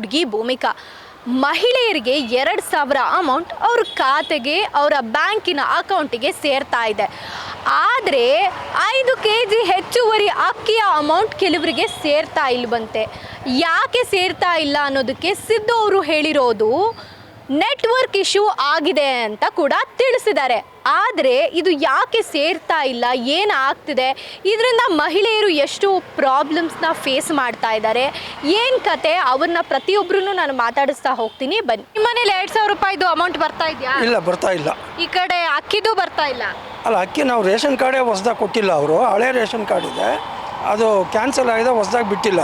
ಹುಡುಗಿ ಭೂಮಿಕಾ. ಮಹಿಳೆಯರಿಗೆ 2,000 ಅಮೌಂಟ್ ಅವ್ರ ಖಾತೆಗೆ, ಅವರ ಬ್ಯಾಂಕಿನ ಅಕೌಂಟಿಗೆ ಸೇರ್ತಾ ಇದೆ. ಆದರೆ 5 kg ಹೆಚ್ಚುವರಿ ಅಕ್ಕಿಯ ಅಮೌಂಟ್ ಕೆಲವರಿಗೆ ಸೇರ್ತಾ ಇಲ್ವಂತೆ. ಯಾಕೆ ಸೇರ್ತಾ ಇಲ್ಲ ಅನ್ನೋದಕ್ಕೆ ಸಿದ್ದು ಅವರು ಹೇಳಿರೋದು ನೆಟ್ವರ್ಕ್ ಇಶ್ಯೂ ಆಗಿದೆ ಅಂತ ಕೂಡ ತಿಳಿಸಿದ್ದಾರೆ. ಆದರೆ ಇದು ಯಾಕೆ ಸೇರ್ತಾ ಇಲ್ಲ, ಏನಾಗ್ತಿದೆ, ಇದರಿಂದ ಮಹಿಳೆಯರು ಎಷ್ಟು ಪ್ರಾಬ್ಲಮ್ಸ್ನ ಫೇಸ್ ಮಾಡ್ತಾ ಇದ್ದಾರೆ, ಏನು ಕತೆ, ಅವ್ರನ್ನ ಪ್ರತಿಯೊಬ್ಬರೂ ನಾನು ಮಾತಾಡಿಸ್ತಾ ಹೋಗ್ತೀನಿ. ಬನ್ನಿ. ನಿಮ್ಮ ಮನೇಲಿ 2,000 ರೂಪಾಯಿದು ಅಮೌಂಟ್ ಬರ್ತಾ ಇದೆಯಾ? ಇಲ್ಲ, ಬರ್ತಾ ಇಲ್ಲ. ಈ ಕಡೆ ಅಕ್ಕಿದು ಬರ್ತಾ ಇಲ್ಲ. ಅಲ್ಲ, ಅಕ್ಕಿ ನಾವು ರೇಷನ್ ಕಾರ್ಡೇ ಹೊಸ್ದಾಗಿ ಕೊಟ್ಟಿಲ್ಲ. ಅವರು ಹಳೆ ರೇಷನ್ ಕಾರ್ಡ್ ಇದೆ, ಅದು ಕ್ಯಾನ್ಸಲ್ ಆಗಿದೆ, ಹೊಸ್ದಾಗಿ ಬಿಟ್ಟಿಲ್ಲ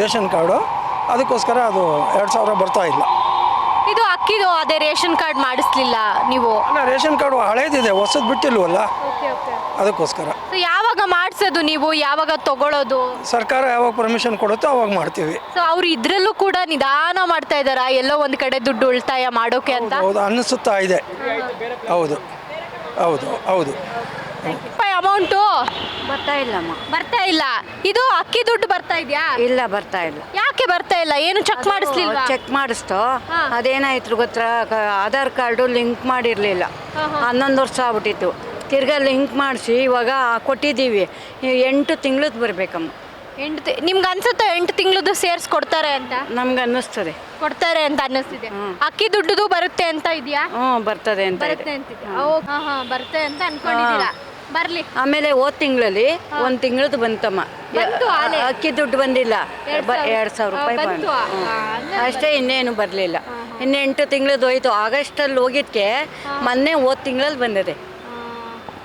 ರೇಷನ್ ಕಾರ್ಡು. ಅದಕ್ಕೋಸ್ಕರ ಅದು 2,000 ಬರ್ತಾ ಇಲ್ಲ. ಇದು ಅಕ್ಕಿದು ಅದೇ ರೇಷನ್ ಕಾರ್ಡ್ ಮಾಡಿಸ್ಲಿಲ್ಲ ನೀವು? ಅಲ್ಲ, ರೇಷನ್ ಕಾರ್ಡು ಹಳೇದಿದೆ, ಹೊಸದು ಬಿಟ್ಟಿಲ್ವಲ್ಲ, ಅದಕ್ಕೋಸ್ಕರ. ಯಾವಾಗ ಮಾಡಿಸೋದು ನೀವು, ಯಾವಾಗ ತಗೊಳ್ಳೋದು? ಸರ್ಕಾರ ಯಾವಾಗ ಪರ್ಮಿಷನ್ ಕೊಡುತ್ತೋ ಅವಾಗ ಮಾಡ್ತೀವಿ. ಸೊ ಅವ್ರು ಇದ್ರಲ್ಲೂ ಕೂಡ ನಿಧಾನ ಮಾಡ್ತಾ ಇದ್ದಾರಾ, ಎಲ್ಲೋ ಒಂದು ಕಡೆ ದುಡ್ಡು ಉಳಿತಾಯ ಮಾಡೋಕೆ ಅಂತ? ಹೌದು, ಅನ್ನಿಸುತ್ತಾ ಇದೆ. ಹೌದು ಹೌದು ಹೌದು. ಅಮೌಂಟು ಬರ್ತಾ ಇಲ್ಲಮ್ಮ. ಬರ್ತಾ ಇಲ್ಲ. ಇದು ಅಕ್ಕಿ ದುಡ್ಡು ಬರ್ತಾ ಇದೆಯಾ? ಇಲ್ಲ, ಬರ್ತಾ ಇಲ್ಲ. ಯಾಕೆ ಬರ್ತಾ ಇಲ್ಲ? ಏನು ಚೆಕ್ ಮಾಡಿಸ್ಲಿಲ್ವಾ? ಚೆಕ್ ಮಾಡಿಸ್ತೋ, ಅದೇನಾಯ್ತು ಗೊತ್ತಾ, ಆಧಾರ್ ಕಾರ್ಡು ಲಿಂಕ್ ಮಾಡಿರಲಿಲ್ಲ. 11 ವರ್ಷ ಆಗ್ಬಿಟ್ಟಿತ್ತು. ತಿರ್ಗಾ ಲಿಂಕ್ ಮಾಡಿಸಿ ಇವಾಗ ಕೊಟ್ಟಿದ್ದೀವಿ. 8 ತಿಂಗಳದ್ದು ಬರಬೇಕಮ್ಮ. ನಿಮ್ಗೆ ಅನ್ಸುತ್ತೆ 8 ತಿಂಗಳದ್ದು ಸೇರ್ಸ್ ಕೊಡ್ತಾರೆ ಅಂತ? ನಮ್ಗೆ ಅನ್ನಿಸ್ತದೆ ಕೊಡ್ತಾರೆ ಅಂತ ಅನ್ನಿಸ್ತಿದೆ. ಅಕ್ಕಿ ದುಡ್ಡುದು ಬರುತ್ತೆ ಅಂತ ಇದೆಯಾ? ಬರ್ತದೆ ಅಂತ ಬರುತ್ತೆ ಬರುತ್ತೆ ಅಂತ ಅನ್ಕೊಂಡಿದ್ದೀರಾ? ಬರ್ಲಿ. ಆಮೇಲೆ ಹೋದ ತಿಂಗಳಲ್ಲಿ 1 ತಿಂಗಳದ್ದು ಬಂತಮ್ಮ. ಅಕ್ಕಿ ದುಡ್ಡು ಬಂದಿಲ್ಲ. 2,000 ರೂಪಾಯಿ ಬಂತು ಅಷ್ಟೇ, ಇನ್ನೇನು ಬರಲಿಲ್ಲ. ಇನ್ನು 8 ತಿಂಗಳದ್ದು ಹೋಯ್ತು. ಆಗಸ್ಟಲ್ಲಿ ಹೋಗಿದ್ದಕ್ಕೆ ಮೊನ್ನೆ ಹೋದ ತಿಂಗಳಲ್ಲಿ ಬಂದಿದೆ.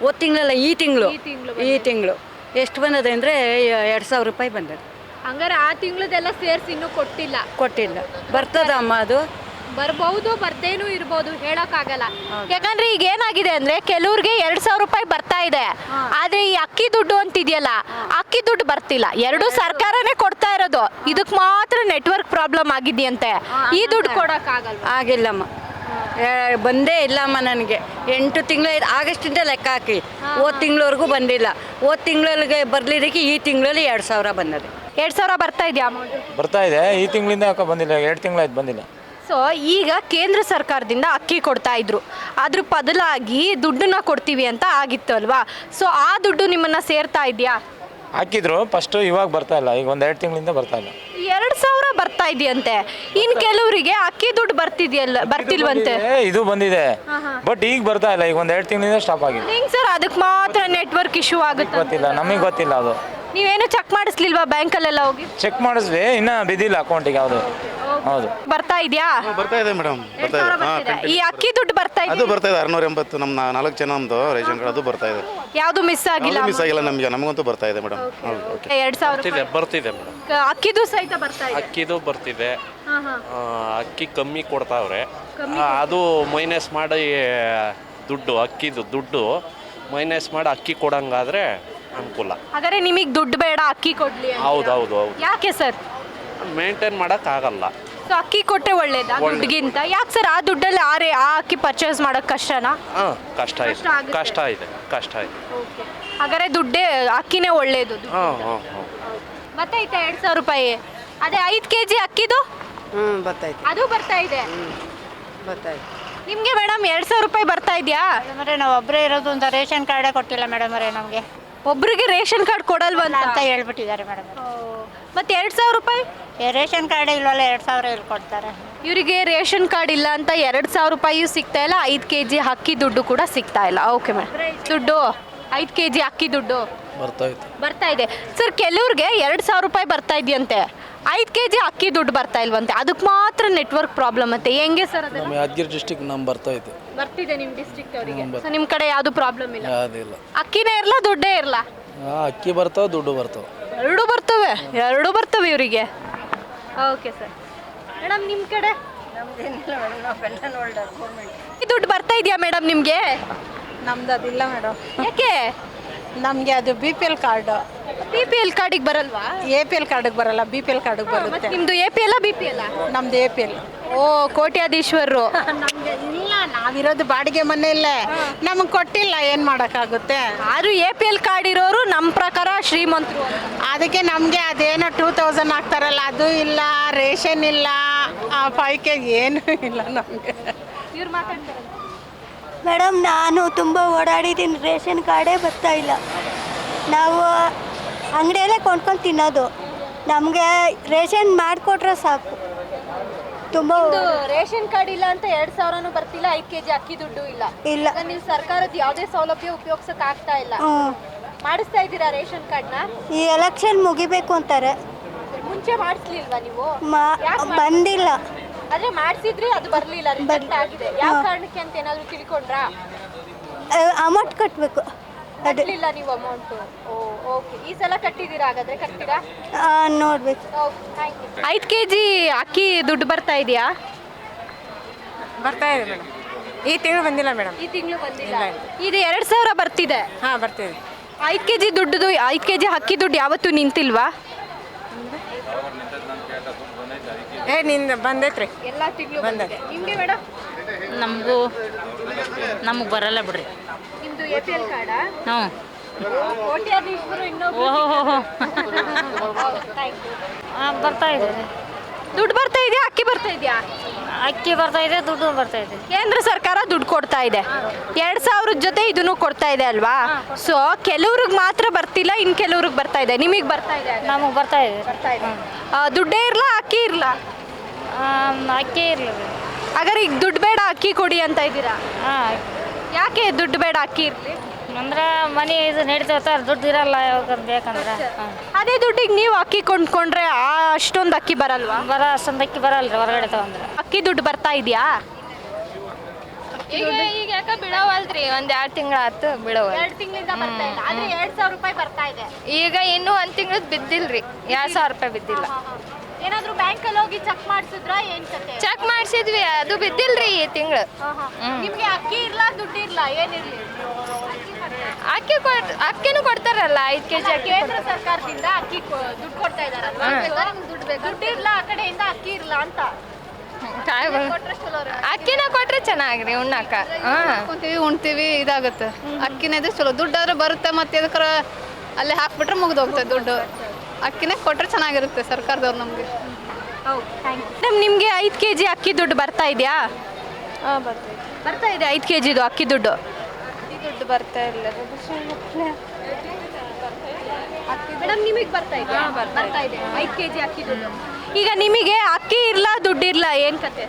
ಹೋದ ತಿಂಗಳಲ್ಲ, ಈ ತಿಂಗಳು ಎಷ್ಟು ಬಂದದೆ ಅಂದರೆ 2,000 ರೂಪಾಯಿ ಬಂದದೆ. ಹಂಗಾರೆ ಆ ತಿಂಗಳದೆಲ್ಲ ಸೇರಿಸಿ ಇನ್ನೂ ಕೊಟ್ಟಿಲ್ಲ. ಬರ್ತದಮ್ಮ, ಅದು ಬರ್ಬಹುದು, ಬರ್ದೇನೂ ಇರ್ಬೋದು, ಹೇಳೋಕ್ಕಾಗಲ್ಲ. ಯಾಕಂದ್ರೆ ಈಗ ಏನಾಗಿದೆ ಅಂದ್ರೆ ಕೆಲವ್ರಿಗೆ 2,000 ರೂಪಾಯಿ ಬರ್ತಾ ಇದೆ, ಆದ್ರೆ ಈ ಅಕ್ಕಿ ದುಡ್ಡು ಅಂತಿದೆಯಲ್ಲ, ಅಕ್ಕಿ ದುಡ್ಡು ಬರ್ತಿಲ್ಲ. ಎರಡು ಸರ್ಕಾರನೇ ಕೊಡ್ತಾ ಇರೋದು, ಇದಕ್ಕೆ ಮಾತ್ರ ನೆಟ್ವರ್ಕ್ ಪ್ರಾಬ್ಲಮ್ ಆಗಿದೆಯಂತೆ. ಈ ದುಡ್ಡು ಕೊಡೋಕ್ಕಾಗಲ್ಲ. ಆಗಿಲ್ಲಮ್ಮ, ಬಂದೇ ಇಲ್ಲಮ್ಮ ನನಗೆ. 8 ತಿಂಗಳು ಆಗಸ್ಟಿಂದ ಲೆಕ್ಕ ಹಾಕಿ, ಹೋದ ತಿಂಗಳವರೆಗೂ ಬಂದಿಲ್ಲ. ಹೋದ ತಿಂಗಳಿಗೆ ಬರ್ಲಿದ್ದಕ್ಕೆ ಈ ತಿಂಗಳಲ್ಲಿ 2,000 ಬಂದಿದೆ. 2,000 ಬರ್ತಾ ಇದೆಯಾ ಅಮೌಂಟ್? ಬರ್ತಾ ಇದೆ. ಈ ತಿಂಗಳಿಂದ ಯಾಕೆ ಬಂದಿಲ್ಲ? 2 ತಿಂಗಳಾಯ್ತು ಬಂದಿಲ್ಲ. ಸೊ ಈಗ ಕೇಂದ್ರ ಸರ್ಕಾರದಿಂದ ಅಕ್ಕಿ ಕೊಡ್ತಾ ಇದ್ರು, ಅದ್ರ ಬದಲಾಗಿ ದುಡ್ಡನ್ನ ಕೊಡ್ತೀವಿ ಅಂತ ಆಗಿತ್ತು ಅಲ್ವಾ? ಸೊ ಆ ದುಡ್ಡು ನಿಮ್ಮನ್ನ ಸೇರ್ತಾ ಇದೆಯಾ? ಹಾಕಿದ್ರು ಫಸ್ಟು, ಇವಾಗ ಬರ್ತಾ ಇಲ್ಲ. ಈಗ 1-2 ತಿಂಗಳಿಂದ ಬರ್ತಾ ಇಲ್ಲ. 2,000 ಬರ್ತಾ ಇದೆಯಂತೆ. ಇನ್ನು ಕೆಲವರಿಗೆ ಅಕ್ಕಿ ದುಡ್ಡು ಬರ್ತಿಲ್ವಂತೆ. ಇದು ಬಂದಿದೆ, ಬಟ್ ಈಗ ಬರ್ತಾ ಇಲ್ಲ. ಈಗ 1-2 ತಿಂಗಳಿಂದ ಸ್ಟಾಪ್ ಆಗಿದೆ. ಹೆಂಗ್ ಸರ್, ಅದಕ್ಕೆ ಮಾತ್ರ ನೆಟ್ವರ್ಕ್ ಇಶ್ಯೂ ಆಗುತ್ತೆ? ಗೊತ್ತಿಲ್ಲ, ನಮಗೆ ಗೊತ್ತಿಲ್ಲ. ಅದು ನೀವೇನು ಚೆಕ್ ಮಾಡಿಸ್ಲಿಲ್ವಾ ಬ್ಯಾಂಕಲ್ಲೆಲ್ಲ ಹೋಗಿ? ಚೆಕ್ ಮಾಡಿಸ್ವಿ, ಇನ್ನೂ ಬಿದ್ದಿಲ್ಲ ಅಕೌಂಟಿಗೆ. ಯಾವುದು? ಹೌದು. ಬರ್ತಾ ಇದೆಯಾ? ಬರ್ತಾ ಇದೆ ಮೇಡಮ್, ಬರ್ತಾ ಇದೆ. ಈ ಅಕ್ಕಿ ದುಡ್ಡು ಬರ್ತಾ ಇದೆ? ಅದು ಬರ್ತಾ ಇದೆ. 680 ನಮ್ಮ 4 ಜನ ನಮ್ದು ರೇಷನ್ ಕಾರ್ಡ್, ಅದು ಬರ್ತಾ ಇದೆ. ಯಾವುದು ಮಿಸ್ ಆಗಿಲ್ಲ? ಮಿಸ್ ಆಗಿಲ್ಲ ನಮಗಂತೂ ಬರ್ತಾ ಇದೆ ಮೇಡಮ್. 2,000 ಬರ್ತಿದೆ ಮೇಡಮ್. ಅಕ್ಕಿದು ಸಹಿತ ಬರ್ತಾ ಇದೆ? ಅಕ್ಕಿದು ಬರ್ತಿದೆ. ಅಕ್ಕಿ ಕಮ್ಮಿ ಕೊಡ್ತಾವ್ರೆ, ಅದು ಮೈನಸ್ ಮಾಡಿ ದುಡ್ಡು, ಅಕ್ಕಿದು ದುಡ್ಡು ಮೈನಸ್ ಮಾಡಿ ಅಕ್ಕಿ ಕೊಡಂಗಾದ್ರೆ ಅನುಕೂಲ. ಹಾಗಾದ್ರೆ ನಿಮಗೆ ದುಡ್ಡು ಬೇಡ, ಅಕ್ಕಿ ಕೊಡ್ಲಿ? ಹೌದು. ಯಾಕೆ ಸರ್? ಮೇಂಟೈನ್ ಮಾಡೋಕ್ಕಾಗಲ್ಲ. ಸೊ ಅಕ್ಕಿ ಕೊಟ್ಟರೆ ಒಳ್ಳೇದಾ ದುಡ್ಡಿಗಿಂತ? ಯಾಕೆ ಸರ್, ಆ ದುಡ್ಡಲ್ಲಿ ಆ ಅಕ್ಕಿ ಪರ್ಚೇಸ್ ಮಾಡೋಕ್ಕೆ ಕಷ್ಟನಾ? ಕಷ್ಟ ಇದೆ. ಹಾಗಾದ್ರೆ ದುಡ್ಡೇ, ಅಕ್ಕಿನೇ ಒಳ್ಳೇದು. ಬರ್ತೈತೆ 2,000 ರೂಪಾಯಿ. ಅದೇ 5 kg ಅಕ್ಕಿದು ಬರ್ತೈತೆ. ಅದು ಬರ್ತಾ ಇದೆ. ಬರ್ತಾಯಿದೆ. ನಿಮಗೆ ಮೇಡಮ್ 2,000 ರೂಪಾಯಿ ಬರ್ತಾ ಇದೆಯಾ? ಮೇಡಮ್ ನಾವು ಒಬ್ಬರೇ ಇರೋದು ಅಂತ ರೇಷನ್ ಕಾರ್ಡೇ ಕೊಟ್ಟಿಲ್ಲ ಮೇಡಮ್ ಅವರೇ ನಮಗೆ. ಒಬ್ರಿಗೆ ರೇಷನ್ ಕಾರ್ಡ್ ಕೊಡಲ್ವ ಅಂತ ಹೇಳ್ಬಿಟ್ಟಿದ್ದಾರೆ ಮೇಡಮ್. ಮತ್ತೆ 2,000 ರೂಪಾಯಿ ರೇಷನ್ ಕಾರ್ಡೇ ಇಲ್ವಲ್ಲ, 2,000 ಇಲ್ಲಿ ಕೊಡ್ತಾರೆ. ಇವರಿಗೆ ರೇಷನ್ ಕಾರ್ಡ್ ಇಲ್ಲ ಅಂತ 2,000 ರೂಪಾಯಿಯೂ ಸಿಗ್ತಾ ಇಲ್ಲ, 5 kg ಅಕ್ಕಿ ದುಡ್ಡು ಕೂಡ ಸಿಗ್ತಾ ಇಲ್ಲ. ಓಕೆ ಮೇಡಮ್, ದುಡ್ಡು 5 kg ಅಕ್ಕಿ ದುಡ್ಡು ಬರ್ತಾ ಇದೆ ಸರ್. ಕೆಲವ್ರಿಗೆ 2,000 ರೂಪಾಯಿ ಬರ್ತಾ ಇದೆಯಂತೆ, 5 kg ಅಕ್ಕಿ ದುಡ್ಡು ಬರ್ತಾ ಇಲ್ವಂತೆ. ಅದಕ್ಕೆ ಮಾತ್ರ ನೆಟ್ವರ್ಕ್ ಪ್ರಾಬ್ಲಮ್ ಅಂತೆ. ಹೆಂಗೆ ಸರ್? ನಮ್ಮ ಯಾದಗಿರಿ ಡಿಸ್ಟ್ರಿಕ್ಟ್ ನಮ್ಮ ಬರ್ತಿದೆ ನಿಮ್ಮ ಡಿಸ್ಟ್ರಿಕ್ಟ್ ಅವರಿಗೆ. ಸೊ ನಿಮ್ಮ ಕಡೆ ಯಾವುದು ಪ್ರಾಬ್ಲಮ್ ಇಲ್ಲ? ಯಾವುದಿಲ್ಲ. ಅಕ್ಕಿನೇ ಇರಲ್ಲ, ದುಡ್ಡೇ ಇರಲ್ಲ? ಅಕ್ಕಿ ಬರ್ತಾವೆ, ದುಡ್ಡು ಬರ್ತಾವೆ. ಎರಡು ಬರ್ತವೆ ಇವರಿಗೆ. Okay sir. ಮೇಡಮ್ ನಿಮ್ಮ ಕಡೆ ದುಡ್ಡು ಬರ್ತಾ ಇದೆಯಾ ಮೇಡಮ್ ನಿಮಗೆ? ನಮ್ದು ಅದಿಲ್ಲ ಮೇಡಮ್. ಯಾಕೆ? ನಮಗೆ ಅದು BPL card. B P L ಕಾರ್ಡಿಗೆ ಬರಲ್ವಾ? ಎ ಪಿ ಎಲ್ ಕಾರ್ಡಿಗೆ ಬರಲ್ಲ, ಬಿ ಪಿ ಎಲ್ ಕಾರ್ಡಿಗೆ ಬರುತ್ತೆ. ನಿಮ್ದು A P L B P L? ನಮ್ದು ಎ ಪಿ ಎಲ್. ಓ ಕೋಟ್ಯಾಧೀಶ್ವರರು. ನಮಗೆ ಇಲ್ಲ, ನಾವಿರೋದು ಬಾಡಿಗೆ ಮನೆಯಲ್ಲೇ, ನಮಗೆ ಕೊಟ್ಟಿಲ್ಲ, ಏನು ಮಾಡೋಕ್ಕಾಗುತ್ತೆ? ಆದ್ರೂ ಎ ಪಿ ಎಲ್ ಕಾರ್ಡ್ ಇರೋರು ನಮ್ಮ ಪ್ರಕಾರ ಶ್ರೀಮಂತರು. ಅದಕ್ಕೆ ನಮಗೆ ಅದೇನೋ 2000 ಹಾಕ್ತಾರಲ್ಲ ಅದು ಇಲ್ಲ, ರೇಷನ್ ಇಲ್ಲ, 5K ಏನೂ ಇಲ್ಲ ನಮಗೆ. ಇವ್ರು ಮಾತಾಡ್ತಾರೆ. ಮೇಡಮ್, ನಾನು ತುಂಬ ಓಡಾಡಿದ್ದೀನಿ, ರೇಷನ್ ಕಾರ್ಡೇ ಬರ್ತಾ ಇಲ್ಲ. ನಾವು ಅಂಗಡಿಯಲ್ಲೇ ಕೊಂಡ್ಕೊಂಡು ತಿನ್ನೋದು. ನಮಗೆ ರೇಷನ್ ಮಾಡಿಕೊಟ್ರೆ ಸಾಕು. ತುಂಬ ರೇಷನ್ ಕಾರ್ಡ್ ಇಲ್ಲ ಅಂತ 2,000 ಬರ್ತಿಲ್ಲ, 5 ಕೆಜಿ ಅಕ್ಕಿ ದುಡ್ಡು ಇಲ್ಲ. ಇಲ್ಲ. ಈಗ ನೀವು ಸರ್ಕಾರದ ಯಾವುದೇ ಸೌಲಭ್ಯ ಉಪಯೋಗಿಸಕ್ ಆಗ್ತಾ ಇಲ್ಲ. ಮಾಡಿಸ್ತಾ ಇದ್ದೀರಾ ರೇಷನ್ ಕಾರ್ಡ್ನ? ಈ ಎಲೆಕ್ಷನ್ ಮುಗಿಬೇಕು ಅಂತಾರೆ. ಮುಂಚೆ ಮಾಡಿಸ್ಲಿಲ್ವಾ ನೀವು? ಬಂದಿಲ್ಲ. ಆದ್ರೆ ಮಾಡಿಸಿದ್ರಿ, ಅದು ಬರ್ಲಿಲ್ಲ, ರಿಜೆಕ್ಟ್ ಆಗಿದೆ. ಯಾವ ಕಾರಣಕ್ಕೆ ಅಂತ ಏನಾದ್ರು ತಿಳ್ಕೊಂಡ್ರಾ? ಅಮೌಂಟ್ ಕಟ್ಟಬೇಕು. ಕಟ್ಟಲಿಲ್ಲ ನೀವು ಅಮೌಂಟ್? ಓಕೆ. ಈ ಸಲ ಕಟ್ಟಿದ್ದೀರಾ? ಹಾಗಾದ್ರೆ ಕಟ್ತೀರಾ? ನೋಡ್ಬೇಕು. 5 ಕೆಜಿ ಅಕ್ಕಿ ದುಡ್ಡು ಬರ್ತಾ ಇದೆಯಾ? ಬರ್ತಾ ಇದೆ ಮೇಡಮ್. ಈ ತಿಂಗಳು ಬಂದಿಲ್ಲ ಮೇಡಮ್. ಈ ತಿಂಗಳು ಬಂದಿಲ್ಲ. ಇದು 2,000 ಬರ್ತಿದೆ. ಹಾಂ, ಬರ್ತಿದೆ. 5 ಕೆಜಿ ದುಡ್ಡು, 5 ಕೆಜಿ ಅಕ್ಕಿ ದುಡ್ಡು ಯಾವತ್ತೂ ನಿಂತಿಲ್ವಾ? ನಿಂದು ಬಂದೈತ್ರಿ. ಎಲ್ಲ ತಿಂಗಳು ಬಂದಿದೆ. ನಿಮಗೆ ಮೇಡಮ್? ನಮಗೆ ಬರಲ್ಲ ಬಿಡ್ರಿ. ನಿಮ್ದು ಎ ಪಿ ಎಲ್ ಕಾರ್ಡಾ? ಹ್ಞೂ. ಕೋಟ್ಯಾಧೀಶ್ವರು ಇನ್ನೊಬ್ರು. ಬರ್ತಾ ಇದೆ. ದುಡ್ಡು ಬರ್ತಾ ಇದೆಯಾ? ಅಕ್ಕಿ ಬರ್ತಾ ಇದೆಯಾ? ಅಕ್ಕಿ ಬರ್ತಾ ಇದೆ, ದುಡ್ಡು ಬರ್ತಾ ಇದೆ. ಕೇಂದ್ರ ಸರ್ಕಾರ ದುಡ್ಡು ಕೊಡ್ತಾ ಇದೆ. 2,000 ಜೊತೆ ಇದನ್ನು ಕೊಡ್ತಾ ಇದೆ ಅಲ್ವಾ? ಸೊ ಕೆಲವ್ರಿಗೆ ಮಾತ್ರ ಬರ್ತಿಲ್ಲ, ಇನ್ನು ಕೆಲವ್ರಿಗೆ ಬರ್ತಾ ಇದೆ. ನಿಮಗೆ ಬರ್ತಾ ಇದೆ? ನಮಗೆ ಬರ್ತಾ ಇದೆ. ಬರ್ತಾ ಇದೆ. ದುಡ್ಡೇ ಇರಲ್ಲ, ಅಕ್ಕಿ ಇರಲ್ಲ? ಅಕ್ಕಿ ಇರಲಿ. ಹಾಗಾದ್ರೆ ಈಗ ದುಡ್ಡು ಬೇಡ, ಅಕ್ಕಿ ಕೊಡಿ ಅಂತ ಇದ್ದೀರಾ? ಹಾಂ. ಯಾಕೆ ದುಡ್ಡು ಬೇಡ, ಅಕ್ಕಿ ಇರಲಿ? ಅಂದ್ರೆ ಮನೆ ಇದು ನಡೀತಿರ್ತಾರೆ, ದುಡ್ಡು ಇರಲ್ಲ ಯಾವಾಗ ಬೇಕಂದ್ರೆ. ಅದೇ ದುಡ್ಡಿಗೆ ನೀವು ಅಕ್ಕಿ ಕೊಂಡ್ಕೊಂಡ್ರೆ ಅಷ್ಟೊಂದು ಅಕ್ಕಿ ಬರಲ್ವಾ? ಅಷ್ಟೊಂದು ಅಕ್ಕಿ ಬರಲ್ಲ ರೀ ಹೊರಗಡೆ ತಗೊಂಡ್ರೆ. ಅಕ್ಕಿ ದುಡ್ಡು ಬರ್ತಾ ಇದೆಯಾ? ಈಗ ಯಾಕೆ ಬಿಡವಲ್ರಿ? ಒಂದ್ 2 ತಿಂಗಳಾಯ್ತು ಬಿಡವಲ್. 2 ತಿಂಗಳಿಂದ ಬರ್ತಾ ಇಲ್ಲ. ಆದ್ರೆ 2,000 ರೂಪಾಯಿ ಬರ್ತಾ ಇದೆ. ಈಗ ಇನ್ನೂ 1 ತಿಂಗಳದ್ ಬಿದ್ದಿಲ್ರಿ, 2,000 ರೂಪಾಯಿ ಬಿದ್ದಿಲ್ಲ. ಏನಾದ್ರೂ ಬ್ಯಾಂಕಲ್ಲಿ ಹೋಗಿ ಚೆಕ್ ಮಾಡಿಸಿದ್ರ? ಏನ್ ಕತೆ? ಚೆಕ್ ಮಾಡಿಸಿದ್ವಿ, ಅದು ಬಿದ್ದಿಲ್ರಿ ಈ ತಿಂಗಳು. ನಿಮ್ಗೆ ಅಕ್ಕಿ ಇರ್ಲ, ದುಡ್ಡು ಇರ್ಲ, ಏನಿರ್ಲಿ? ಅಕ್ಕಿನೂ ಕೊಡ್ತಾರಲ್ಲ, 5 ಕೆಜಿ ಅಕ್ಕಿ. ಕೇಂದ್ರ ಸರ್ಕಾರದಿಂದ ಅಕ್ಕಿ ದುಡ್ಡು ಕೊಡ್ತಾ ಇದಾರಲ್ವಾ? ದುಡ್ಡು ಇರ್ಲ, ಆ ಕಡೆಯಿಂದ ಅಕ್ಕಿ ಇರ್ಲ ಅಂತ ಅಕ್ಕಿನ ಕೊಟ್ರೆ ಚೆನ್ನಾಗ್ರಿ ಉಣ್ಣಾಕ. ಉಣ್ತೀವಿ, ಇದಾಗುತ್ತೆ. ಅಕ್ಕಿನೇ ಚಲೋ. ದುಡ್ಡಾದ್ರೆ ಬರುತ್ತೆ, ಮತ್ತೆ ಅದಕ್ಕಾರ ಅಲ್ಲೇ ಹಾಕ್ಬಿಟ್ರೆ ಮುಗಿದೋಗ್ತದೆ ದುಡ್ಡು. ಅಕ್ಕಿನೇ ಕೊಟ್ಟರೆ ಚೆನ್ನಾಗಿರುತ್ತೆ ಸರ್ಕಾರದವ್ರು ನಮಗೆ. ಮೇಡಮ್, ನಿಮಗೆ 5 ಕೆಜಿ ಅಕ್ಕಿ ದುಡ್ಡು ಬರ್ತಾ ಇದೆಯಾ? ಹಾಂ, ಬರ್ತಾ ಇದೆ. 5 ಕೆಜಿದು ಅಕ್ಕಿ ದುಡ್ಡು ದುಡ್ಡು ಬರ್ತಾ ಇಲ್ಲ. ಮೇಡಮ್, ನಿಮಗೆ ಬರ್ತಾ ಇದೆ? ಬರ್ತಾ ಇದೆ 5 ಕೆಜಿ ಅಕ್ಕಿ ದುಡ್ಡು. ಈಗ ನಿಮಗೆ ಅಕ್ಕಿ ಇರ್ಲ, ದುಡ್ಡು ಇರ್ಲ, ಏನ್ ಕತೆ?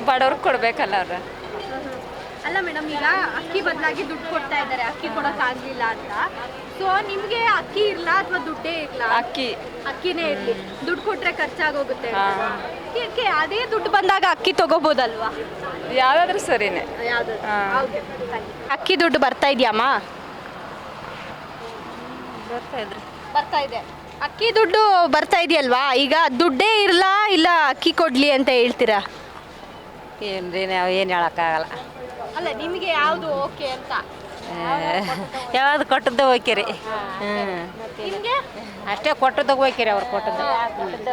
ಬಡವ್ರಿಗೆ ಕೊಡ್ಬೇಕಲ್ಲ ಅವ್ರ. ಅಲ್ಲ ಮೇಡಮ್, ಈಗ ಅಕ್ಕಿ ಬದಲಾಗಿ ದುಡ್ಡು ಕೊಡ್ತಾ ಇದ್ದಾರೆ, ಅಕ್ಕಿ ಕೊಡಕ್ ಆಗ್ಲಿಲ್ಲ ಅಂತ. ಸೊ ನಿಮ್ಗೆ ಅಕ್ಕಿ ಇರ್ಲ ಅಥವಾ ದುಡ್ಡೇ ಇರ್ಲ? ಅಕ್ಕಿನೇ ಇರ್ಲಿ, ದುಡ್ಡು ಕೊಟ್ರೆ ಖರ್ಚಾಗೋಗುತ್ತೆ. ಯಾಕೆ ಅದೇ ದುಡ್ಡು ಬಂದಾಗ ಅಕ್ಕಿ ತಗೋಬೋದಲ್ವಾ? ಯಾವ್ದಾದ್ರು ಸರಿನೇ. ಅಕ್ಕಿ ದುಡ್ಡು ಬರ್ತಾ ಇದೆಯಮ್ಮ? ಬರ್ತಾ ಇದೆ. ಅಕ್ಕಿ ದುಡ್ಡು ಬರ್ತಾ ಇದೆಯಲ್ವಾ? ಈಗ ದುಡ್ಡೇ ಇರ್ಲ, ಇಲ್ಲ ಅಕ್ಕಿ ಕೊಡ್ಲಿ ಅಂತ ಹೇಳ್ತೀರಾ? ಏನ್ರಿ, ನಾವು ಏನು ಹೇಳೋಕ್ಕಾಗಲ್ಲ. ಅಲ್ಲ, ನಿಮಗೆ ಯಾವುದು ಓಕೆ ಅಂತ? ಯಾವ್ದು ಕೊಟ್ಟದ್ದು ಹೋಯ್ಕಿರಿ. ನಿಮಗೆ ಅಷ್ಟೇ ಕೊಟ್ಟದ್ದು ಹೋಯ್ಕಿರಿ, ಅವ್ರು ಕೊಟ್ಟದ್ದು.